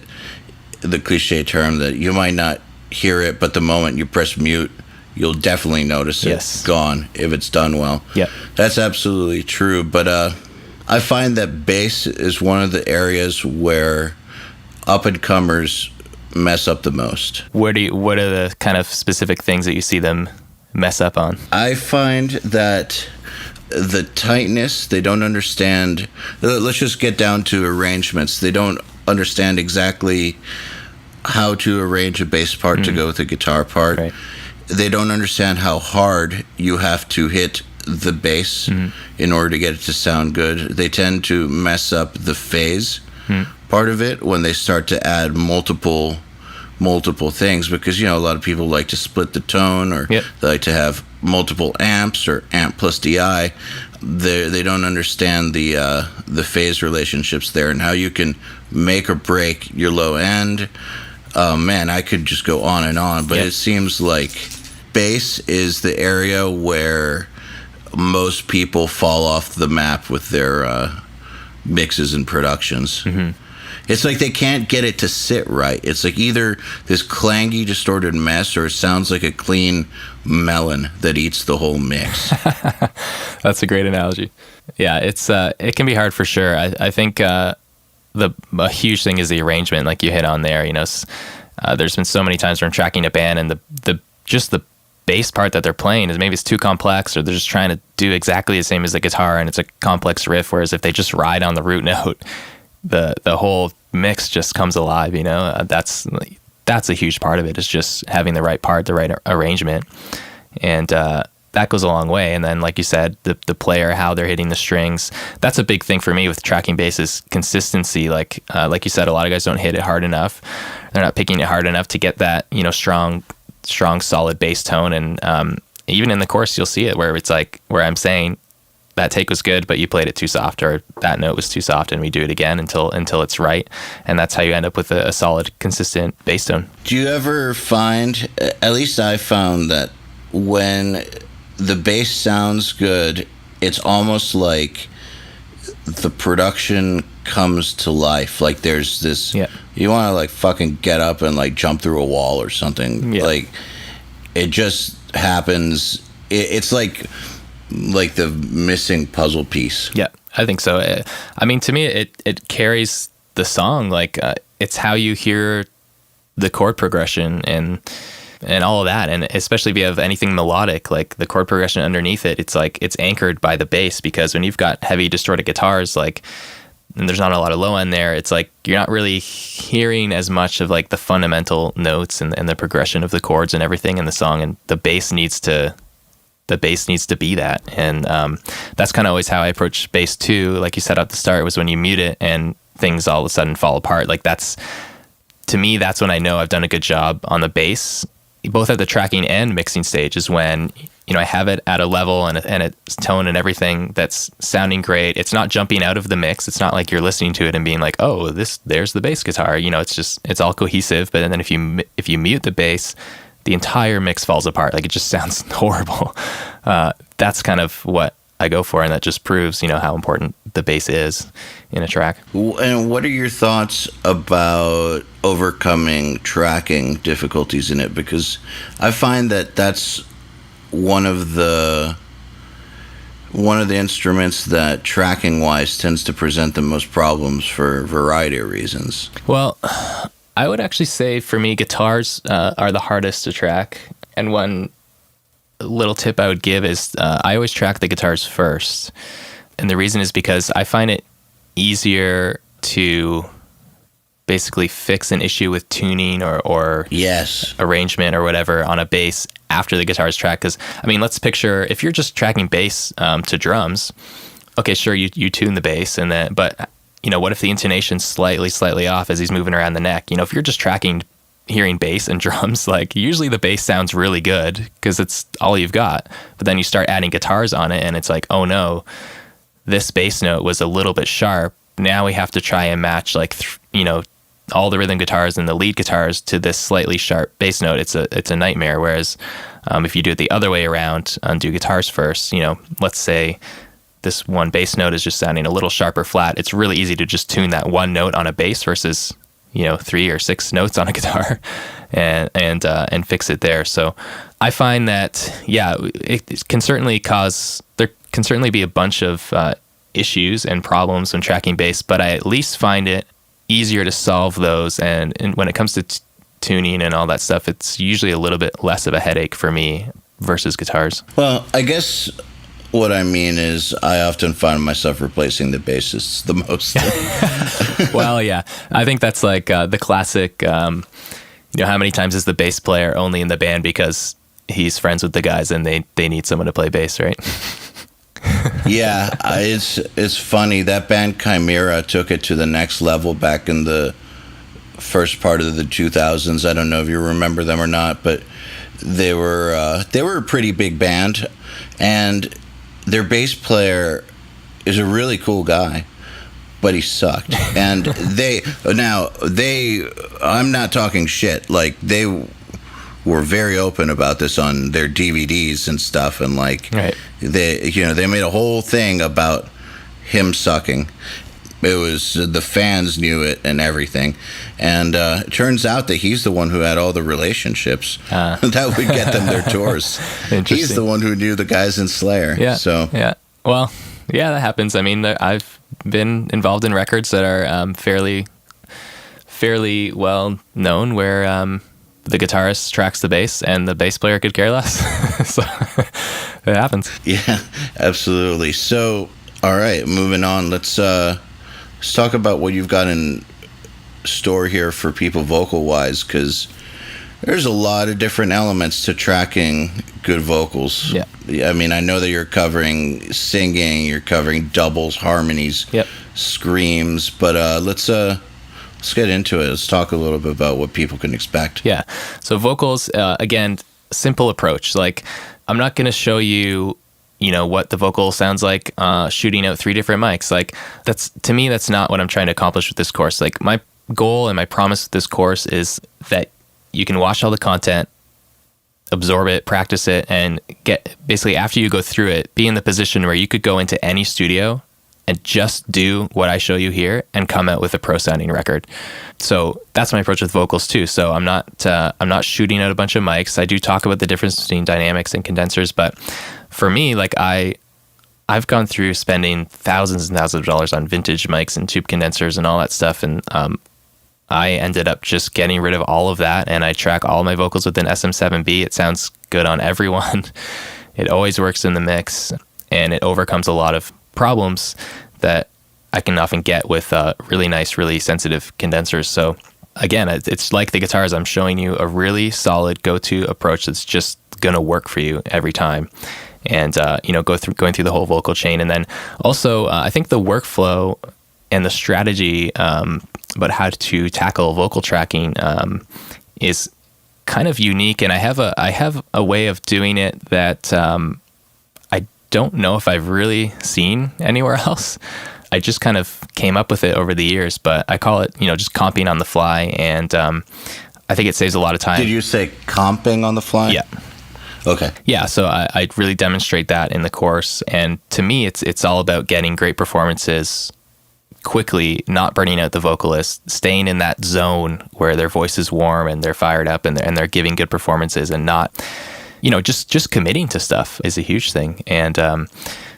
term that you might not hear it, but the moment you press mute, you'll definitely notice it. Yes. Gone if it's done well. Yeah. That's absolutely true. But I find that bass is one of the areas where up-and-comers mess up the most. What are the kind of specific things that you see them mess up on? I find that the tightness, they don't understand. Let's just get down to arrangements. They don't understand exactly how to arrange a bass part to go with a guitar part. Right. They don't understand how hard you have to hit the bass in order to get it to sound good. They tend to mess up the phase part of it when they start to add multiple things, because a lot of people like to split the tone, or they like to have multiple amps or amp plus DI. They don't understand the phase relationships there and how you can make or break your low end. Man, I could just go on and on, but it seems like bass is the area where most people fall off the map with their mixes and productions. It's like they can't get it to sit right. It's like either this clangy, distorted mess, or it sounds like a clean melon that eats the whole mix. That's a great analogy. Yeah, it can be hard for sure. I think a huge thing is the arrangement, like you hit on there. There's been so many times where I'm tracking a band and the bass part that they're playing is maybe it's too complex, or they're just trying to do exactly the same as the guitar and it's a complex riff, whereas if they just ride on the root note, the whole mix just comes alive. That's a huge part of it, is just having the right part, the right arrangement, and that goes a long way. And then, like you said, the player, how they're hitting the strings, that's a big thing for me with tracking bass, is consistency. Like you said, a lot of guys don't hit it hard enough. They're not picking it hard enough to get that strong solid bass tone. And even in the course, you'll see it where it's like, where I'm saying that take was good, but you played it too soft, or that note was too soft, and we do it again until it's right. And that's how you end up with a solid, consistent bass tone. Do you ever find, at least I found, that when the bass sounds good, it's almost like the production comes to life? Like there's this, you want to like fucking get up and like jump through a wall or something. Like it just happens. It's like the missing puzzle piece. Yeah, I think so. I mean, to me, it carries the song. Like it's how you hear the chord progression and all of that. And especially if you have anything melodic, like the chord progression underneath it, it's like it's anchored by the bass, because when you've got heavy distorted guitars, like, and there's not a lot of low end there, it's like you're not really hearing as much of like the fundamental notes and the progression of the chords and everything in the song. And the bass needs to the bass needs to be that. And that's kind of always how I approach bass too. Like you said at the start, was when you mute it and things all of a sudden fall apart. Like to me, that's when I know I've done a good job on the bass, both at the tracking and mixing stage, is when, I have it at a level and a tone and everything that's sounding great. It's not jumping out of the mix. It's not like you're listening to it and being like, oh, there's the bass guitar. It's all cohesive. But then if you mute the bass, the entire mix falls apart. Like, it just sounds horrible. That's kind of what I go for, and that just proves, how important the bass is in a track. And what are your thoughts about overcoming tracking difficulties in it? Because I find that that's one of the instruments that tracking wise tends to present the most problems for a variety of reasons. Well, I would actually say for me, guitars are the hardest to track. And one little tip I would give is I always track the guitars first. And the reason is because I find it easier to basically fix an issue with tuning or yes, arrangement or whatever on a bass after the guitar is tracked. Because, let's picture if you're just tracking bass to drums, okay, sure, you tune the bass, but what if the intonation's slightly off as he's moving around the neck? If you're just hearing bass and drums, like, usually the bass sounds really good because it's all you've got. But then you start adding guitars on it and it's like, oh no, this bass note was a little bit sharp. Now we have to try and match all the rhythm guitars and the lead guitars to this slightly sharp bass note. It's a nightmare. Whereas if you do it the other way around and do guitars first, let's say this one bass note is just sounding a little sharper flat. It's really easy to just tune that one note on a bass versus 3 or 6 notes on a guitar and fix it there. So I find that, it can certainly there can certainly be a bunch of issues and problems when tracking bass, but I at least find it easier to solve those. And when it comes to tuning and all that stuff, it's usually a little bit less of a headache for me versus guitars. Well, I guess what I mean is I often find myself replacing the bassists the most. Well, yeah. I think that's like the classic, how many times is the bass player only in the band because he's friends with the guys and they need someone to play bass, right? Yeah, it's funny. That band Chimera took it to the next level back in the first part of the 2000s. I don't know if you remember them or not, but they were a pretty big band, and their bass player is a really cool guy, but he sucked. And I'm not talking shit. Like, they were very open about this on their DVDs and stuff, and like, right. They made a whole thing about him sucking. It was, the fans knew it and everything, and it turns out that he's the one who had all the relationships that would get them their tours. He's the one who knew the guys in Slayer. Yeah. So yeah. Well, yeah, that happens. I've been involved in records that are fairly well known where the guitarist tracks the bass and the bass player could care less. So it happens. Yeah, absolutely. So, all right, moving on. Let's talk about what you've got in store here for people vocal wise, because there's a lot of different elements to tracking good vocals. Yeah. I know that you're covering singing, you're covering doubles, harmonies, yep, screams, but let's get into it. Let's talk a little bit about what people can expect. Yeah. So vocals, again, simple approach. Like, I'm not going to show you, what the vocal sounds like shooting out 3 different mics. Like, to me, that's not what I'm trying to accomplish with this course. Like, my goal and my promise with this course is that you can watch all the content, absorb it, practice it, and get, basically after you go through it, be in the position where you could go into any studio and just do what I show you here and come out with a pro sounding record. So that's my approach with vocals too. So I'm not shooting out a bunch of mics. I do talk about the difference between dynamics and condensers, but for me, like, I've gone through spending thousands and thousands of dollars on vintage mics and tube condensers and all that stuff, and I ended up just getting rid of all of that, and I track all my vocals with an SM7B. It sounds good on everyone. It always works in the mix, and it overcomes a lot of problems that I can often get with really nice, really sensitive condensers. So again, it's like the guitars. I'm showing you a really solid go-to approach that's just going to work for you every time. and going through the whole vocal chain. And then also I think the workflow and the strategy about how to tackle vocal tracking is kind of unique, and I have a way of doing it that I don't know if I've really seen anywhere else. I just kind of came up with it over the years, but I call it, just comping on the fly, and I think it saves a lot of time. Did you say comping on the fly? Yeah. Okay. Yeah, so I really demonstrate that in the course, and to me, it's all about getting great performances quickly, not burning out the vocalist, staying in that zone where their voice is warm and they're fired up and they're giving good performances, and not, just committing to stuff is a huge thing. And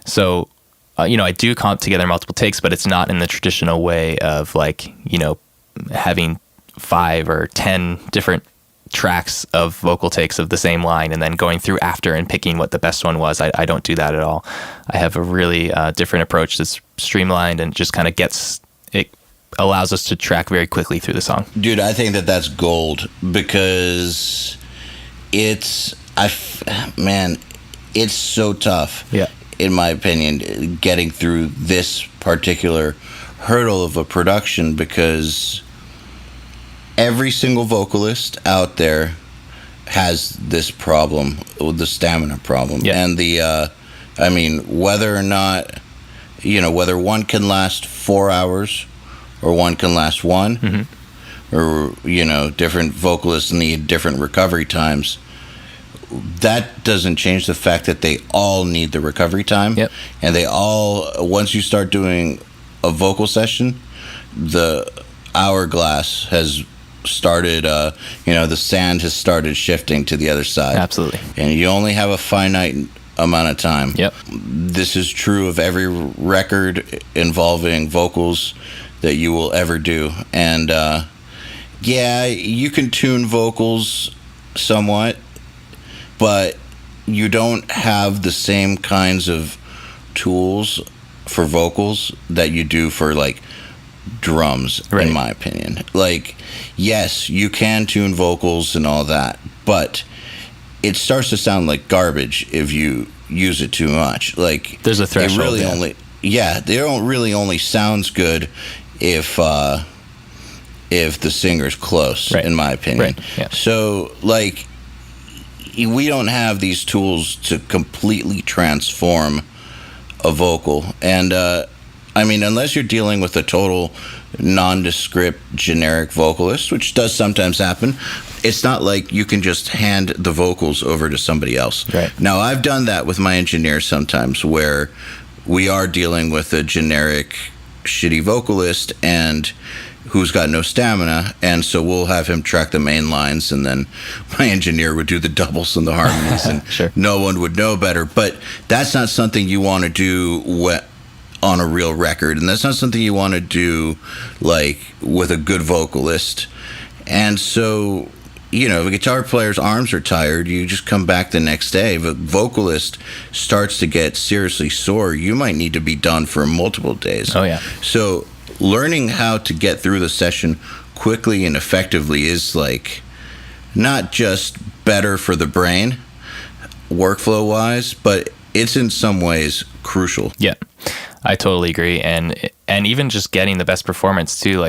so I do comp together multiple takes, but it's not in the traditional way of having 5 or 10 different tracks of vocal takes of the same line and then going through after and picking what the best one was. I don't do that at all. I have a really different approach that's streamlined and just kind of allows us to track very quickly through the song. Dude, I think that's gold, because it's so tough. Yeah. In my opinion, getting through this particular hurdle of a production, because every single vocalist out there has this problem, the stamina problem. Yeah. And whether or not, whether one can last 4 hours or one can last one, mm-hmm. or, different vocalists need different recovery times. That doesn't change the fact that they all need the recovery time. Yep. And they all, once you start doing a vocal session, the hourglass has started, the sand has started shifting to the other side. Absolutely. And you only have a finite amount of time. Yep. This is true of every record involving vocals that you will ever do. And you can tune vocals somewhat, but you don't have the same kinds of tools for vocals that you do for drums, right, in my opinion. Yes, you can tune vocals and all that, but it starts to sound like garbage if you use it too much. There's a threshold. They don't really only sounds good if the singer's close, right, in my opinion. Right. Yeah. So we don't have these tools to completely transform a vocal. And unless you're dealing with a total nondescript generic vocalist, which does sometimes happen, it's not like you can just hand the vocals over to somebody else. Right. Now, I've done that with my engineer sometimes, where we are dealing with a generic shitty vocalist and who's got no stamina, and so we'll have him track the main lines, and then my engineer would do the doubles and the harmonies, and sure, no one would know better. But that's not something you want to do on a real record, and that's not something you want to do with a good vocalist. And so, if a guitar player's arms are tired, you just come back the next day. If a vocalist starts to get seriously sore, you might need to be done for multiple days. Oh, yeah. So learning how to get through the session quickly and effectively is not just better for the brain workflow wise, but it's in some ways crucial. Yeah, I totally agree. And even just getting the best performance too,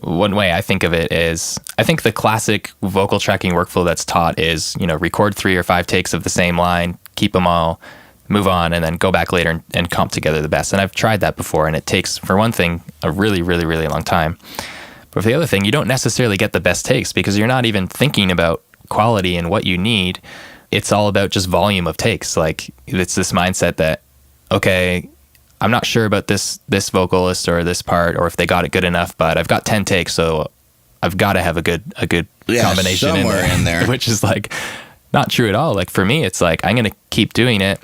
one way I think of it is, I think the classic vocal tracking workflow that's taught is, record 3 or 5 takes of the same line, keep them all, move on, and then go back later and comp together the best. And I've tried that before, and it takes, for one thing, a really, really, really long time. But for the other thing, you don't necessarily get the best takes because you're not even thinking about quality and what you need. It's all about just volume of takes. It's this mindset that, okay, I'm not sure about this vocalist or this part, or if they got it good enough, but I've got 10 takes, so I've got to have a good combination somewhere in there. Which is not true at all. For me, it's I'm going to keep doing it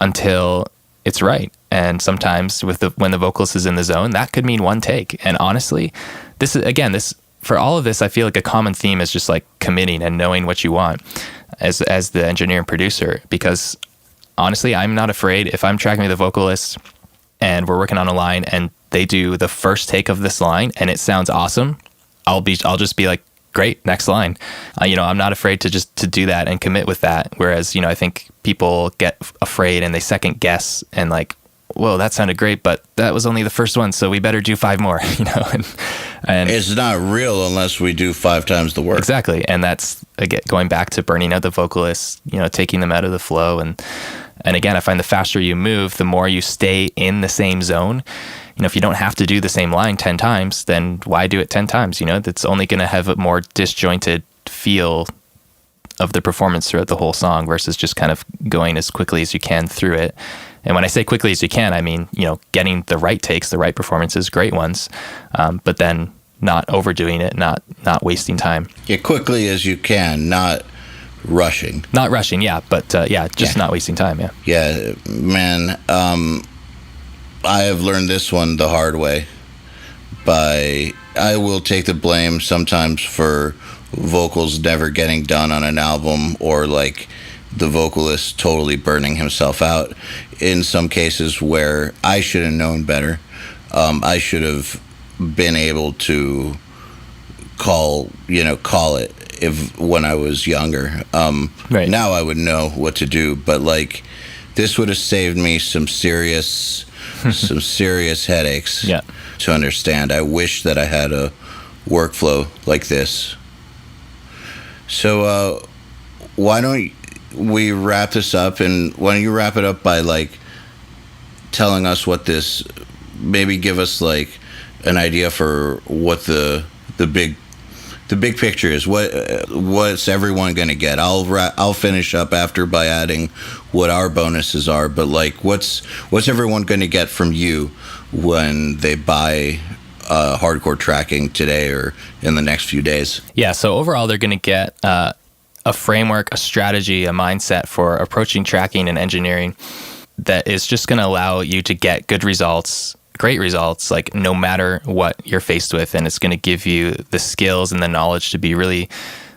until it's right. And sometimes when the vocalist is in the zone, that could mean one take. And honestly, this for all of this, I feel like a common theme is just committing and knowing what you want as the engineer and producer, because honestly, I'm not afraid if I'm tracking with a vocalist and we're working on a line and they do the first take of this line and it sounds awesome. I'll just be great, next line. I'm not afraid to do that and commit with that. Whereas, I think people get afraid and they second guess and like, whoa, that sounded great, but that was only the first one, so we better do 5 more, and it's not real unless we do 5 times the work. Exactly. And that's, again, going back to burning out the vocalists, taking them out of the flow. And again, I find the faster you move, the more you stay in the same zone. If you don't have to do the same line 10 times, then why do it 10 times? That's only going to have a more disjointed feel of the performance throughout the whole song versus just kind of going as quickly as you can through it. And when I say quickly as you can, I mean, getting the right takes, the right performances, great ones, but then not overdoing it, not wasting time. Yeah, quickly as you can, not rushing. Not rushing, yeah, but just not wasting time, yeah. Yeah, man, I have learned this one the hard way. I will take the blame sometimes for vocals never getting done on an album, or like the vocalist totally burning himself out. In some cases where I should have known better, I should have been able to call it when I was younger. Right. Now I would know what to do, but like this would have saved me some serious headaches. Yeah. To understand. I wish that I had a workflow like this. So why don't we wrap this up, and why don't you wrap it up by like telling us what this, maybe give us like an idea for what the big picture is. What's everyone going to get? I'll finish up after by adding what our bonuses are, but like what's everyone going to get from you when they buy hardcore tracking today or in the next few days? Yeah, so overall they're going to get a framework, a strategy, a mindset for approaching tracking and engineering that is just going to allow you to get good results, great results, like no matter what you're faced with. And it's going to give you the skills and the knowledge to be really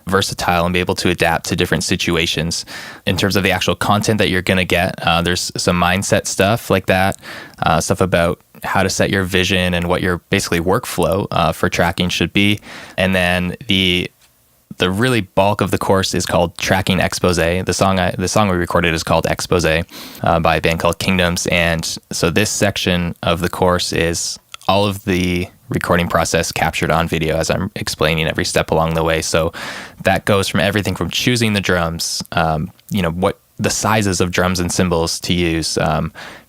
versatile and be able to adapt to different situations. In terms of the actual content that you're going to get, there's some mindset stuff like that, stuff about how to set your vision and what your basically workflow for tracking should be. And then the really bulk of the course is called Tracking Expose. The song we recorded is called Expose by a band called Kingdoms. And so this section of the course is all of the recording process captured on video as I'm explaining every step along the way. So that goes from everything from choosing the drums, what the sizes of drums and cymbals to use,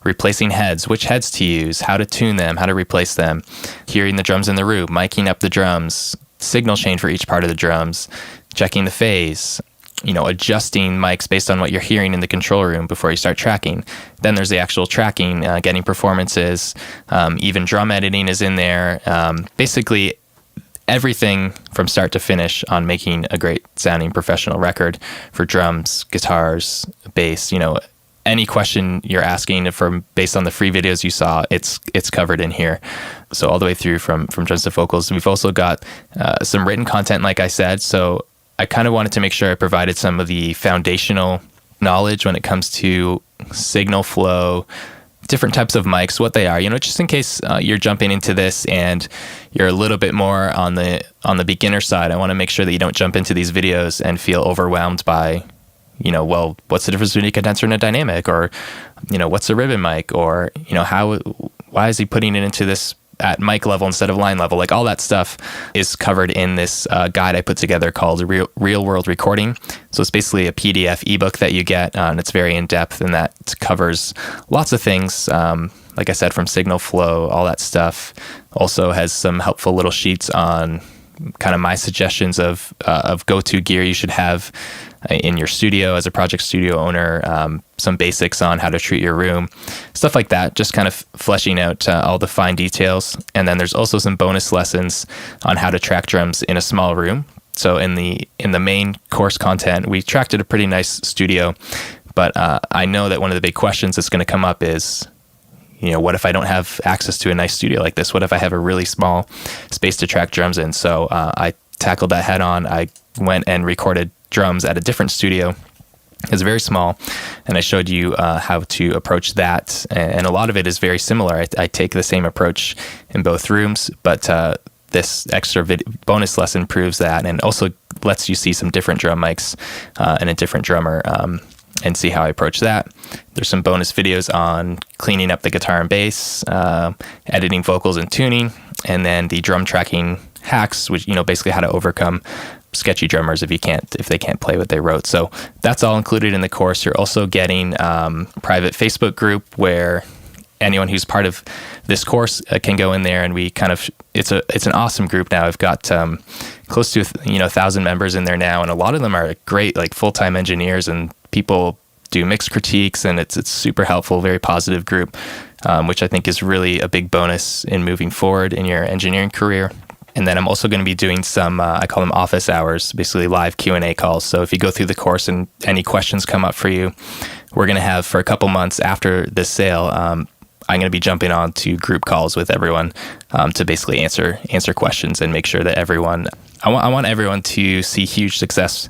replacing heads, which heads to use, how to tune them, how to replace them, hearing the drums in the room, miking up the drums, signal chain for each part of the drums, checking the phase, adjusting mics based on what you're hearing in the control room before you start tracking. Then there's the actual tracking, getting performances, even drum editing is in there. Basically everything from start to finish on making a great sounding professional record for drums, guitars, bass. Any question you're asking based on the free videos you saw, it's covered in here. So all the way through from drums to vocals. We've also got some written content, like I said. So I kind of wanted to make sure I provided some of the foundational knowledge when it comes to signal flow, different types of mics, what they are, just in case you're jumping into this and you're a little bit more on the beginner side. I want to make sure that you don't jump into these videos and feel overwhelmed by, what's the difference between a condenser and a dynamic, or, what's a ribbon mic, or, why is he putting it into this at mic level instead of line level? Like all that stuff is covered in this guide I put together called Real World Recording. So it's basically a PDF ebook that you get, and it's very in depth, and that covers lots of things. Like I said, from signal flow, all that stuff. Also has some helpful little sheets on kind of my suggestions of go-to gear you should have in your studio as a project studio owner, some basics on how to treat your room, stuff like that, just kind of fleshing out all the fine details. And then there's also some bonus lessons on how to track drums in a small room. So in the main course content, we tracked at a pretty nice studio, but I know that one of the big questions that's going to come up is, what if I don't have access to a nice studio like this? What if I have a really small space to track drums in? So I tackled that head on. I went and recorded drums at a different studio. It's very small, and I showed you how to approach that. And a lot of it is very similar. I take the same approach in both rooms, but this extra bonus lesson proves that, and also lets you see some different drum mics and a different drummer, and see how I approach that. There's some bonus videos on cleaning up the guitar and bass, editing vocals and tuning, and then the drum tracking hacks, which, basically how to overcome sketchy drummers if they can't play what they wrote. So that's all included in the course. You're also getting private Facebook group where anyone who's part of this course can go in there, and we it's an awesome group now. I've got close to 1,000 members in there now, and a lot of them are great, like full-time engineers, and people do mix critiques, and it's super helpful, very positive group, which I think is really a big bonus in moving forward in your engineering career. And then I'm also going to be doing some, I call them office hours, basically live Q&A calls. So if you go through the course and any questions come up for you, we're going to have, for a couple months after this sale, I'm going to be jumping on to group calls with everyone to basically answer questions and make sure that everyone, I want everyone to see huge success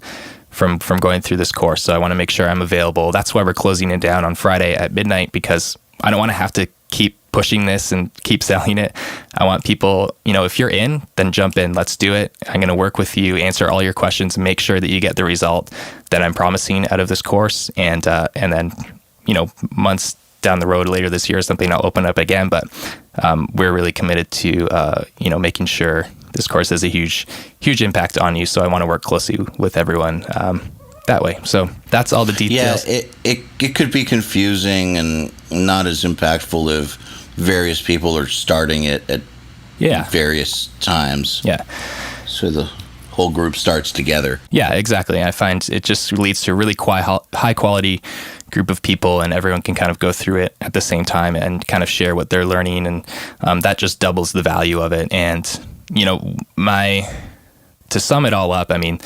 from going through this course. So I want to make sure I'm available. That's why we're closing it down on Friday at midnight, because I don't want to have to keep pushing this and keep selling it. I want people, if you're in, then jump in. Let's do it. I'm going to work with you, answer all your questions, and make sure that you get the result that I'm promising out of this course. And then, months down the road later this year, something I'll open up again. But we're really committed to, making sure this course has a huge impact on you. So I want to work closely with everyone that way. So that's all the details. Yeah, it could be confusing and not as impactful if various people are starting it at various times. Yeah. So the whole group starts together. Yeah, exactly. I find it just leads to a really high quality group of people, and everyone can kind of go through it at the same time and kind of share what they're learning, and that just doubles the value of it. And to sum it all up, I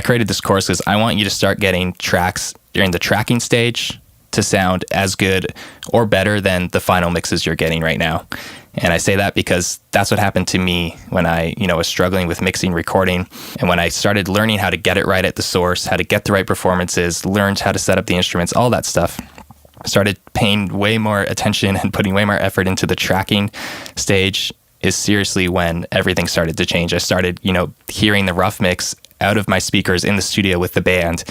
created this course because I want you to start getting tracks during the tracking stage to sound as good or better than the final mixes you're getting right now. And I say that because that's what happened to me when I, was struggling with mixing, recording. And when I started learning how to get it right at the source, how to get the right performances, learned how to set up the instruments, all that stuff, started paying way more attention and putting way more effort into the tracking stage, is seriously when everything started to change. I started, hearing the rough mix out of my speakers in the studio with the band,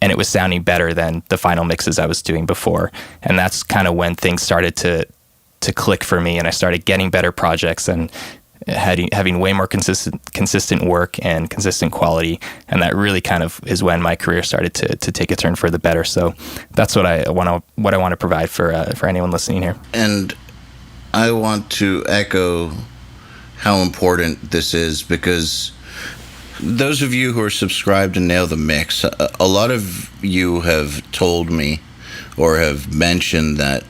and it was sounding better than the final mixes I was doing before. And that's kind of when things started to click for me, and I started getting better projects and having way more consistent work and consistent quality. And that really kind of is when my career started to take a turn for the better. So that's what I want to provide for anyone listening here. And I want to echo how important this is, because those of you who are subscribed to Nail the Mix, a lot of you have told me or have mentioned that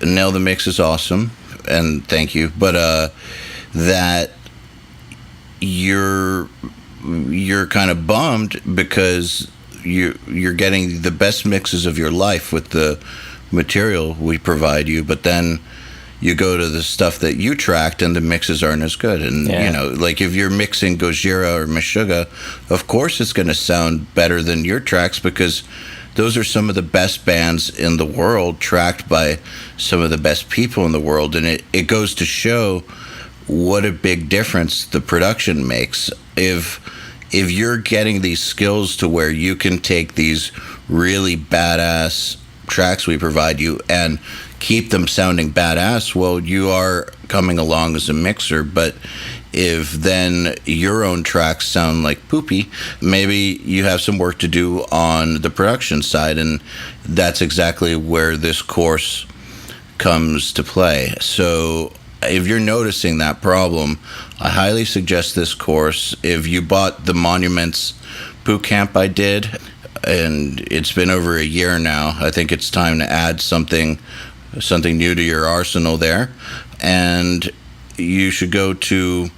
Nail the Mix is awesome, and thank you, but that you're kind of bummed because you're getting the best mixes of your life with the material we provide you, but then you go to the stuff that you tracked and the mixes aren't as good. And, like if you're mixing Gojira or Meshuggah, of course it's going to sound better than your tracks, because those are some of the best bands in the world, tracked by some of the best people in the world. And it goes to show what a big difference the production makes. If you're getting these skills to where you can take these really badass tracks we provide you and keep them sounding badass, well, you are coming along as a mixer. But if then your own tracks sound like poopy, maybe you have some work to do on the production side, and that's exactly where this course comes to play. So if you're noticing that problem, I highly suggest this course. If you bought the Monuments bootcamp I did, and it's been over a year now, I think it's time to add something new to your arsenal there. And you should go to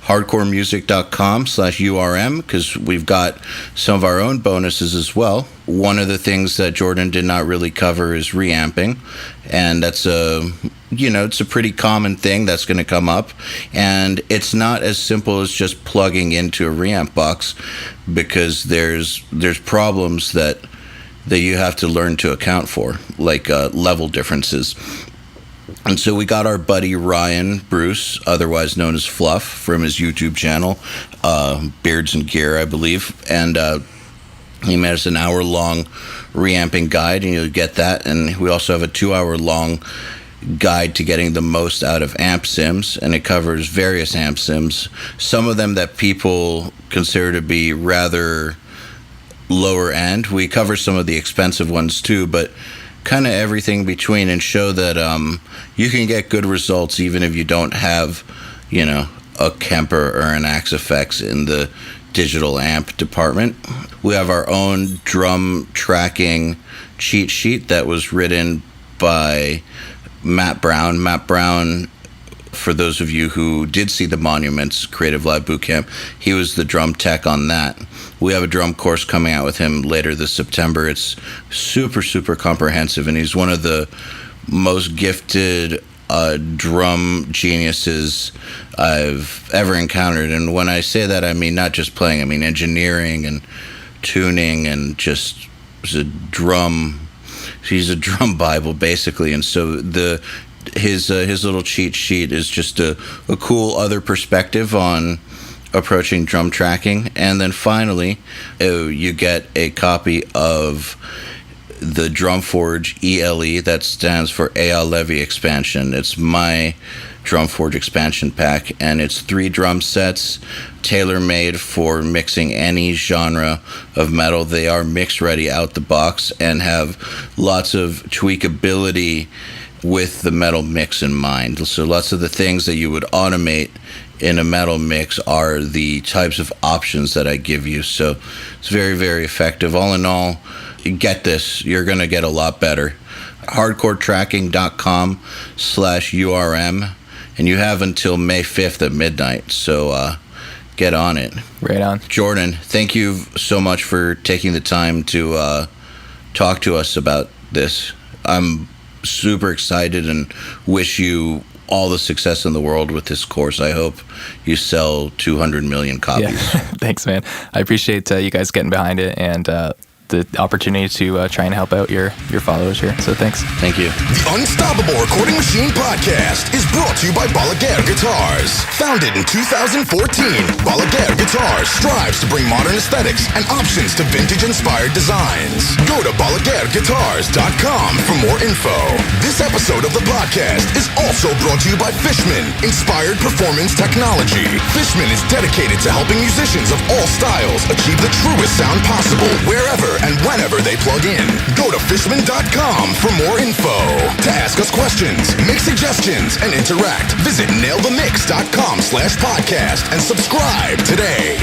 hardcoremusic.com/URM, because we've got some of our own bonuses as well. One of the things that Jordan did not really cover is reamping, and that's it's a pretty common thing that's going to come up, and it's not as simple as just plugging into a reamp box, because there's problems that you have to learn to account for, like level differences. And so we got our buddy Ryan Bruce, otherwise known as Fluff, from his YouTube channel, Beards and Gear, I believe. And he made us an hour-long reamping guide, and you'll get that. And we also have a 2-hour-long guide to getting the most out of amp sims, and it covers various amp sims, some of them that people consider to be rather lower end. We cover some of the expensive ones too, but kind of everything between, and show that you can get good results even if you don't have, you know, a Kemper or an Axe Effects in the digital amp department. We have our own drum tracking cheat sheet that was written by Matt Brown. Matt Brown, for those of you who did see the Monuments Creative Live Bootcamp, he was the drum tech on that. We have a drum course coming out with him later this September. It's super, super comprehensive, and he's one of the most gifted drum geniuses I've ever encountered. And when I say that, I mean not just playing, I mean engineering and tuning, and just he's a drum Bible, basically. And so his little cheat sheet is just a cool other perspective on approaching drum tracking. And then finally, you get a copy of the Drumforge ELE, that stands for EYAL Levy Expansion. It's my Drumforge expansion pack, and it's 3 drum sets tailor-made for mixing any genre of metal. They are mix ready out the box and have lots of tweakability with the metal mix in mind. So lots of the things that you would automate in a metal mix are the types of options that I give you. So it's very, very effective. All in all, get this, you're going to get a lot better. hardcoretracking.com/URM, and you have until May 5th at midnight. So get on it. Right on. Jordan, thank you so much for taking the time to talk to us about this. I'm super excited and wish you all the success in the world with this course. I hope you sell 200 million copies. Yeah. Thanks, man. I appreciate you guys getting behind it, and the opportunity to try and help out your followers here. So thanks. Thank you. The Unstoppable Recording Machine Podcast is brought to you by Balaguer Guitars. Founded in 2014, Balaguer Guitars strives to bring modern aesthetics and options to vintage-inspired designs. Go to BalaguerGuitars.com for more info. This episode of the podcast is also brought to you by Fishman, Inspired Performance Technology. Fishman is dedicated to helping musicians of all styles achieve the truest sound possible wherever and whenever they plug in. Go to fishman.com for more info. To ask us questions, make suggestions, and interact, visit nailthemix.com/podcast and subscribe today.